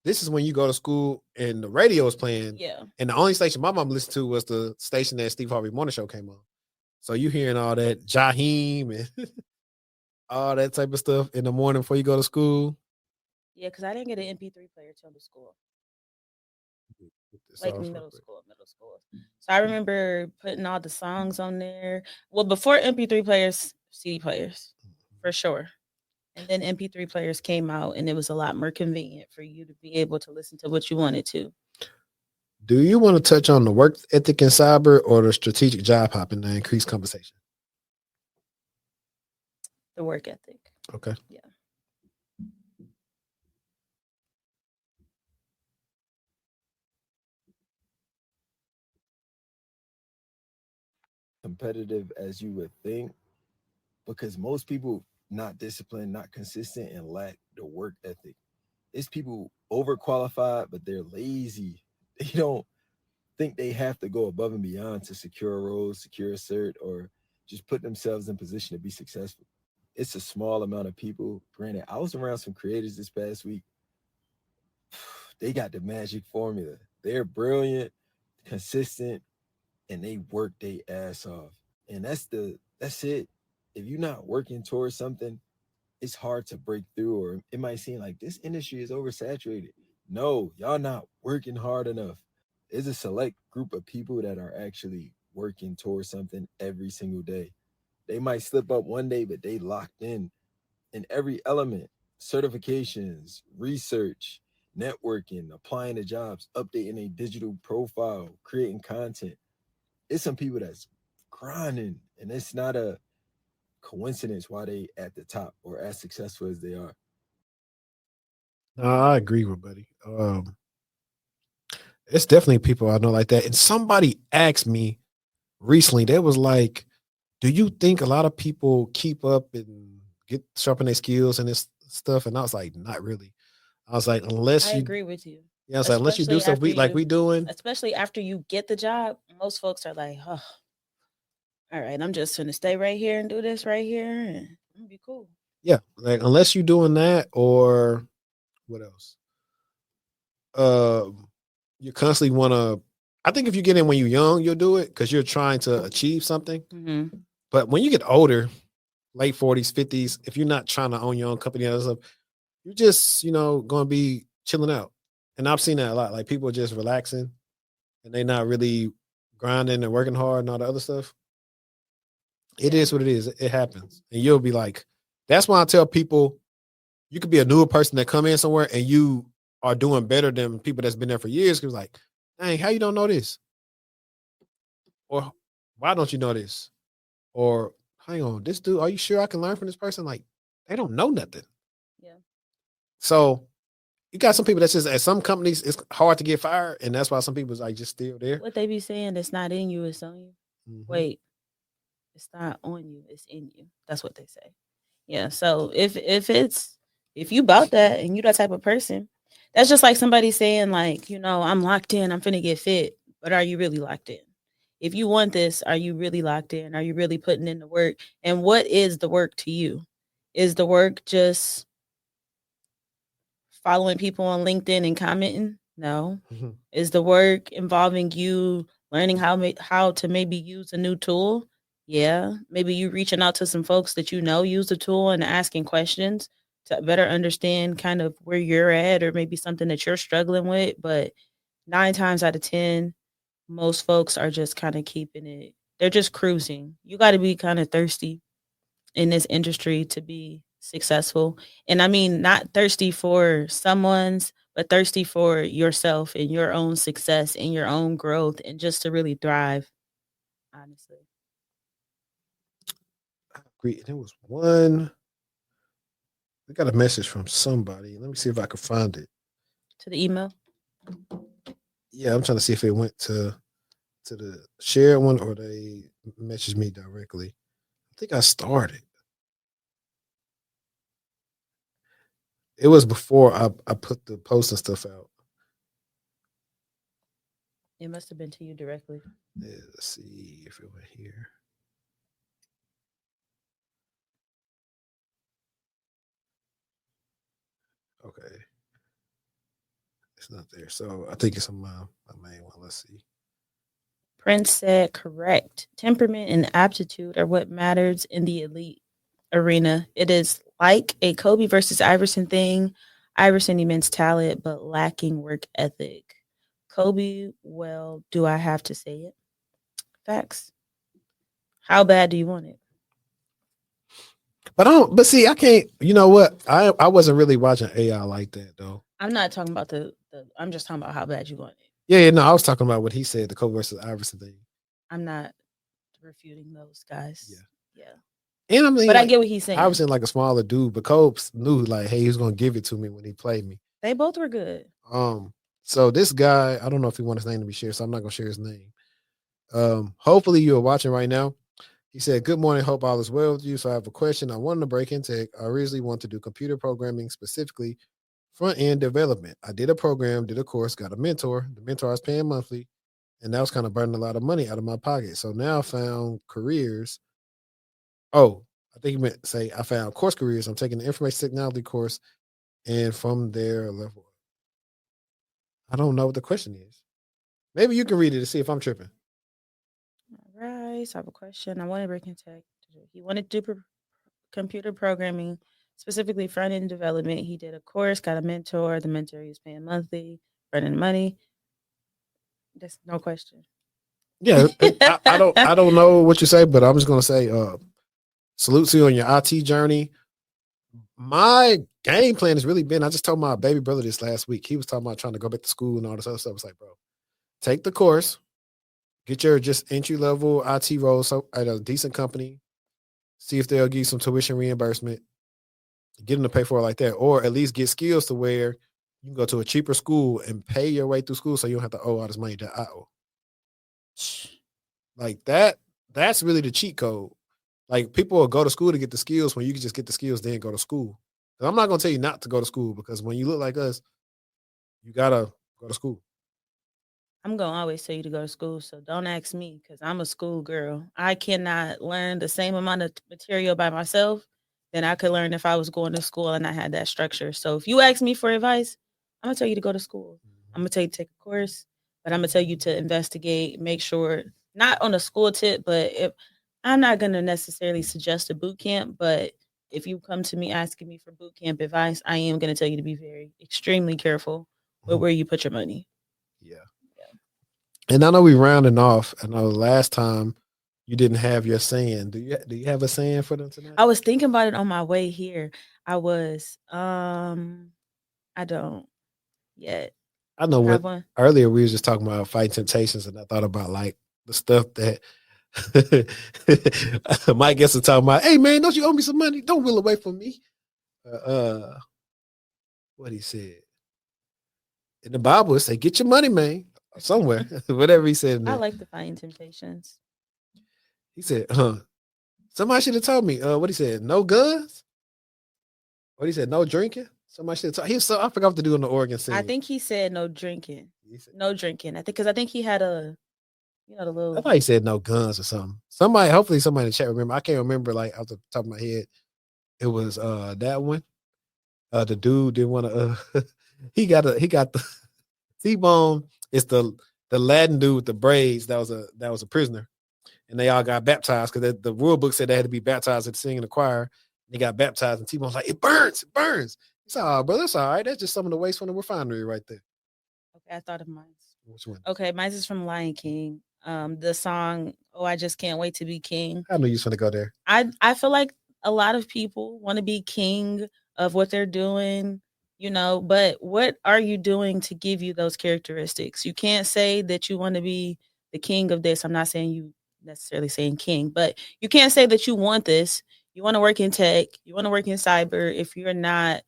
this is when you go to school and the radio was playing. Yeah. And the only station my mom listened to was the station that Steve Harvey Morning Show came on. So you hearing all that Jaheim and all that type of stuff in the morning before you go to school. Yeah, because I didn't get an MP3 player till the school. Like middle school. So I remember putting all the songs on there. Well, before MP3 players, CD players, for sure. And then MP3 players came out, and it was a lot more convenient for you to be able to listen to what you wanted to. Do you want to touch on the work ethic in cyber or the strategic job hopping to increase compensation? The work ethic. Okay. Yeah. Competitive as you would think, because most people not disciplined, not consistent, and lack the work ethic. It's people overqualified, but they're lazy. They don't think they have to go above and beyond to secure a role, secure a cert, or just put themselves in position to be successful. It's a small amount of people. Granted, I was around some creators this past week. They got the magic formula. They're brilliant, consistent, and they work their ass off. And that's it. If you're not working towards something, it's hard to break through, or it might seem like this industry is oversaturated. No, y'all not working hard enough. There's a select group of people that are actually working towards something every single day. They might slip up one day, but they locked in every element: certifications, research, networking, applying to jobs, updating a digital profile, creating content. It's some people that's grinding, and it's not a coincidence why they at the top or as successful as they are. No, I agree with buddy. It's definitely people I know like that. And somebody asked me recently, they was like, do you think a lot of people keep up and get sharpen their skills and this stuff? And I was like, not really. I was like, I agree with you. Yeah, I was like, unless you do stuff we doing. Especially after you get the job, most folks are like, oh, all right, I'm just gonna stay right here and do this right here and it'll be cool. Yeah, like unless you're doing that, or what else? You constantly want to. I think if you get in when you're young, you'll do it because you're trying to achieve something. Mm-hmm. But when you get older, late 40s, 50s, if you're not trying to own your own company and other stuff, you're just going to be chilling out. And I've seen that a lot. Like people just relaxing and they're not really grinding and working hard and all the other stuff. It is what it is. It happens. And you'll be like, that's why I tell people you could be a newer person that come in somewhere and you are doing better than people that's been there for years. Cause like, dang, how you don't know this? Or why don't you know this? Or hang on, this dude, are you sure I can learn from this person? Like, they don't know nothing. Yeah. So you got some people that's just at some companies, it's hard to get fired. And that's why some people's like just still there. What they be saying, it's not in you, it's on you. Mm-hmm. Wait, it's not on you, it's in you. That's what they say. Yeah. So if you bought that and you that type of person, that's just like somebody saying like, I'm locked in, I'm finna get fit. But are you really locked in? If you want this, are you really locked in? Are you really putting in the work? And what is the work to you? Is the work just following people on LinkedIn and commenting? No. Mhm. Is the work involving you learning how to maybe use a new tool? Yeah. Maybe you reaching out to some folks that you know use the tool and asking questions to better understand kind of where you're at or maybe something that you're struggling with. But 9 times out of 10, most folks are just kind of keeping it. They're just cruising. You got to be kind of thirsty in this industry to be successful. And I mean, not thirsty for someone's, but thirsty for yourself and your own success and your own growth and just to really thrive, honestly. I agree. There was one. We got a message from somebody. Let me see if I can find it. To the email. Yeah, I'm trying to see if it went to the shared one or they messaged me directly. I think I started. It was before I put the post and stuff out. It must have been to you directly. Yeah, let's see if it went here. Okay. It's not there. So I think it's on my main one. Let's see. Prince said, correct. Temperament and aptitude are what matters in the elite arena. It is like a Kobe versus Iverson thing. Iverson immense talent, but lacking work ethic. Kobe, well, do I have to say it? Facts. How bad do you want it? But I don't. But see, I can't. You know what? I wasn't really watching AI like that though. I'm not talking about the I'm just talking about how bad you want it. Yeah, no, I was talking about what he said, the Kobe versus Iverson thing. I'm not refuting those guys. Yeah. Yeah. And I mean, But I like, get what he's saying. Iverson like a smaller dude, but Kobe knew like, hey, he was gonna give it to me when he played me. They both were good. So this guy, I don't know if he wants his name to be shared, so I'm not gonna share his name. Hopefully you're watching right now. He said, "Good morning. Hope all is well with you. So I have a question. I wanted to break in tech. I originally want to do computer programming, specifically front end development. I did a program, did a course, got a mentor. The mentor I was paying monthly, and that was kind of burning a lot of money out of my pocket. So now I found careers. Oh, I think he meant to say I found course careers. I'm taking the information technology course, and from there level. I don't know what the question is. Maybe you can read it to see if I'm tripping. All right. So I have a question. I want to break in tech. He wanted to do computer programming, specifically front end development. He did a course, got a mentor. The mentor he was paying monthly, running money. That's no question. Yeah, I don't know what you say, but I'm just gonna say, salute to you on your IT journey. My game plan has really been. I just told my baby brother this last week. He was talking about trying to go back to school and all this other stuff. I was like, bro, take the course, get your just entry level IT role so at a decent company. See if they'll give you some tuition reimbursement. Get them to pay for it like that, or at least get skills to where you can go to a cheaper school and pay your way through school, so you don't have to owe all this money that I owe. Like that. That's really the cheat code. Like people will go to school to get the skills when you can just get the skills, then go to school. And I'm not gonna tell you not to go to school because when you look like us, you gotta go to school. I'm going to always tell you to go to school. So don't ask me because I'm a school girl. I cannot learn the same amount of material by myself than I could learn if I was going to school and I had that structure. So if you ask me for advice, I'm going to tell you to go to school. I'm going to tell you to take a course, but I'm going to tell you to investigate, make sure, not on a school tip, but if I'm not going to necessarily suggest a boot camp, but if you come to me asking me for boot camp advice, I am going to tell you to be very extremely careful with where you put your money. Yeah. And I know we rounding off. I know the last time you didn't have your saying. Do you have a saying for them tonight? I was thinking about it on my way here. I was I don't yet. I know Have what one. earlier we was just talking about fighting temptations, and I thought about like the stuff that my guests are talking about. Hey man, don't you owe me some money? Don't will away from me. What he said in the Bible, it say, "Get your money, man." Somewhere, whatever he said. I like the fighting temptations. He said, somebody should have told me. What he said, no guns. What he said, no drinking. Somebody should have told. I forgot what to do in the Oregon scene. I think he said no drinking. No drinking. I think because I think he had a You know, the I little. thought he said no guns or something. Hopefully somebody in the chat remember. I can't remember like off the top of my head. It was that one. The dude didn't want to. He got the T-Bone. It's the Latin dude with the braids that was a prisoner, and they all got baptized because the rule book said they had to be baptized at singing the choir. They got baptized, and T-Bone's like, it burns. He said, oh, brother, that's all right. That's just some of the waste from the refinery right there. Okay, I thought of mine. Which one? Okay, mine is from Lion King. The song "Oh, I Just Can't Wait to Be King." I knew you was going to go there. I feel like a lot of people want to be king of what they're doing, you know, but what are you doing to give you those characteristics? You can't say that you want to be the king of this. I'm not saying you necessarily saying king, but you can't say that you want this. You want to work in tech, you want to work in cyber if you're not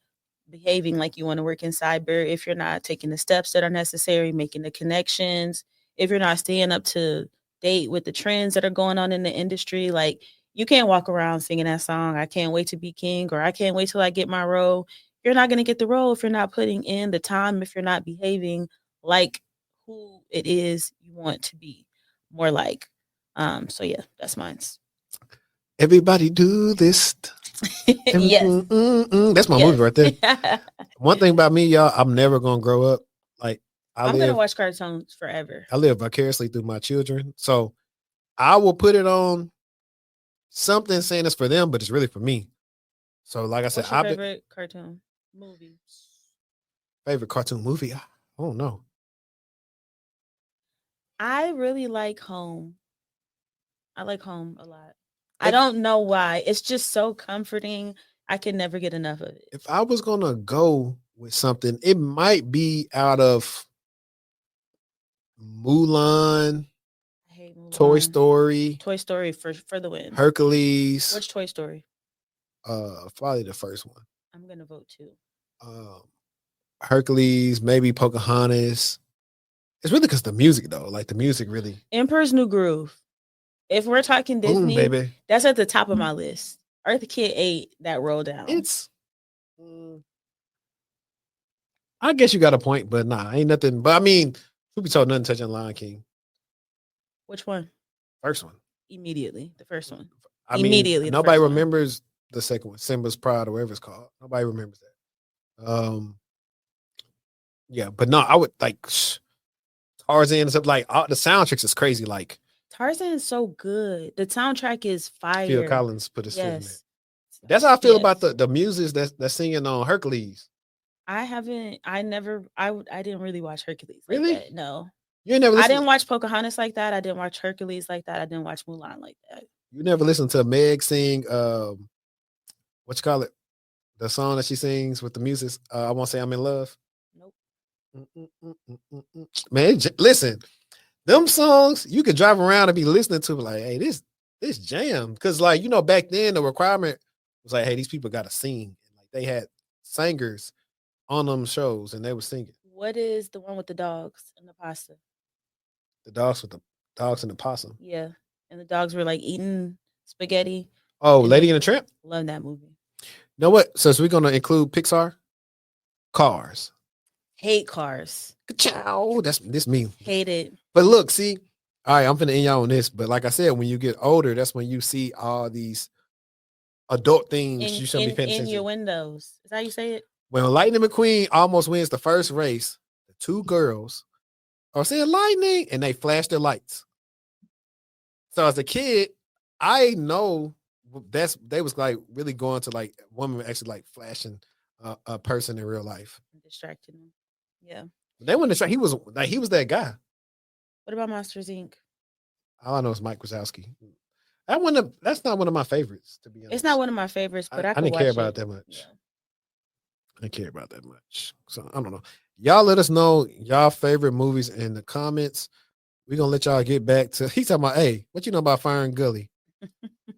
behaving like you want to work in cyber, if you're not taking the steps that are necessary, making the connections, if you're not staying up to date with the trends that are going on in the industry. Like, you can't walk around singing that song, I can't wait to be king, or I can't wait till I get my role. You're not going to get the role if you're not putting in the time, if you're not behaving like who it is you want to be more like. So yeah, that's mine. Everybody do this. Yes. That's my movie right there. One thing about me, y'all, I'm never gonna grow up. Like I'm gonna watch cartoons forever. I live vicariously through my children, so I will put it on something saying it's for them, but it's really for me. So, like I said, what's your favorite cartoon movie? Favorite cartoon movie? I don't know. I really like Home. I like Home a lot. I don't know why. It's just so comforting. I can never get enough of it. If I was gonna go with something, it might be out of Mulan, I hate Mulan. Toy Story. Toy Story for the win. Hercules. Which Toy Story? Probably the first one. I'm gonna vote too. Hercules, maybe Pocahontas. It's really because the music though. Like the music really. Emperor's New Groove. If we're talking Disney, baby, that's at the top of my list. Eartha Kitt 8, that roll down. It's I guess you got a point, but nah, ain't nothing. But I mean, who be told nothing touching Lion King? Which one? First one. Immediately. The first one. I mean, nobody remembers the second one, Simba's Pride or whatever it's called. Nobody remembers that. Yeah, but no, I would like Tarzan and stuff. Like the soundtracks is crazy. Like Tarzan is so good. The soundtrack is fire. Phil Collins put his foot in there. That's how I feel about the muses that's singing on Hercules. I didn't really watch Hercules. Really? Like that. No. You never. I didn't watch Pocahontas like that. I didn't watch Hercules like that. I didn't watch Mulan like that. You never listened to Meg sing what you call it? The song that she sings with the muses. I won't say I'm in love. Nope. Man, listen, them songs you could drive around and be listening to, like, hey, this jam. Because, like, you know, back then the requirement was like, hey, these people got to sing. Like, they had singers on them shows and they were singing. What is the one with the dogs and the pasta? The dogs with the dogs and the possum. Yeah. And the dogs were like eating spaghetti. Oh, Lady and the Tramp? Love that movie. You know what? So we're going to include Pixar? Cars. Hate Cars. Ciao. This me. Hate it. But look, see, all right, I'm finna end y'all on this. But like I said, when you get older, that's when you see all these adult things you shouldn't be paying attention to. In your windows. Is that how you say it? When Lightning McQueen almost wins the first race, the two girls are saying lightning and they flash their lights. So as a kid, I know they was like really going to like women actually like flashing a person in real life. Distracting them. Yeah. They wouldn't distract. He was that guy. What about Monsters Inc.? All I know is Mike Wazowski. That's not one of my favorites, to be honest. It's not one of my favorites, but I didn't care about it that much. Yeah. I didn't care about that much. So I don't know. Y'all let us know y'all favorite movies in the comments. We're gonna let y'all get back to he's talking about, hey, what you know about Fern Gully?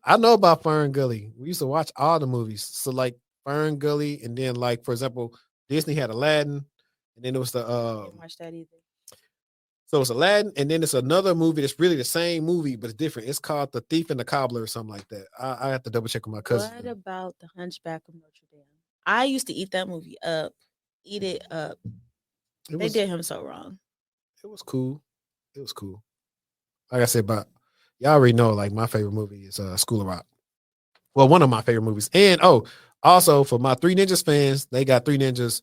I know about Fern Gully. We used to watch all the movies. So like Fern Gully, and then like, for example, Disney had Aladdin, and then it was the I didn't watch that either. So it's Aladdin, and then it's another movie that's really the same movie, but it's different. It's called The Thief and the Cobbler or something like that. I have to double check with my cousin. What about The Hunchback of Notre Dame? I used to eat that movie up. Eat it up. They did him so wrong. It was cool. like I said, but y'all already know, like, my favorite movie is School of Rock. Well, one of my favorite movies. And also for my Three Ninjas fans, they got Three Ninjas,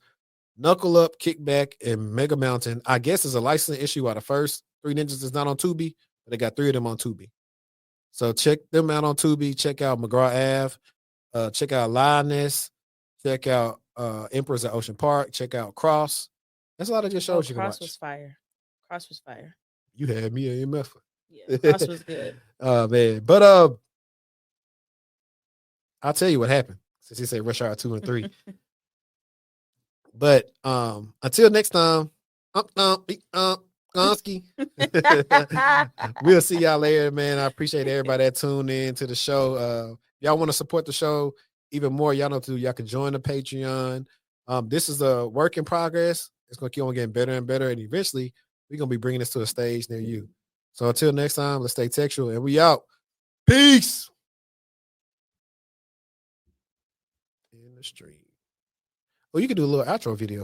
Knuckle Up, Kickback, and Mega Mountain. I guess it's a licensing issue out of first. Three Ninjas is not on Tubi, but they got 3 of them on Tubi. So check them out on Tubi. Check out McGraw Ave. Check out Lioness. Check out Emperors at Ocean Park. Check out Cross. That's a lot of good shows you can watch. Cross was fire. Cross was fire. You had me a MF. Yeah, Cross was good. Oh man. But I'll tell you what happened since he said Rush Hour 2 and 3. But until next time, Gonski. We'll see y'all later, man. I appreciate everybody that tuned in to the show. Y'all want to support the show even more, y'all know what to do. Y'all can join the Patreon. This is a work in progress. It's going to keep on getting better and better, and eventually we're going to be bringing this to a stage near you. So until next time, let's stay textual, and we out. Peace. In the stream. Oh, you can do a little outro video.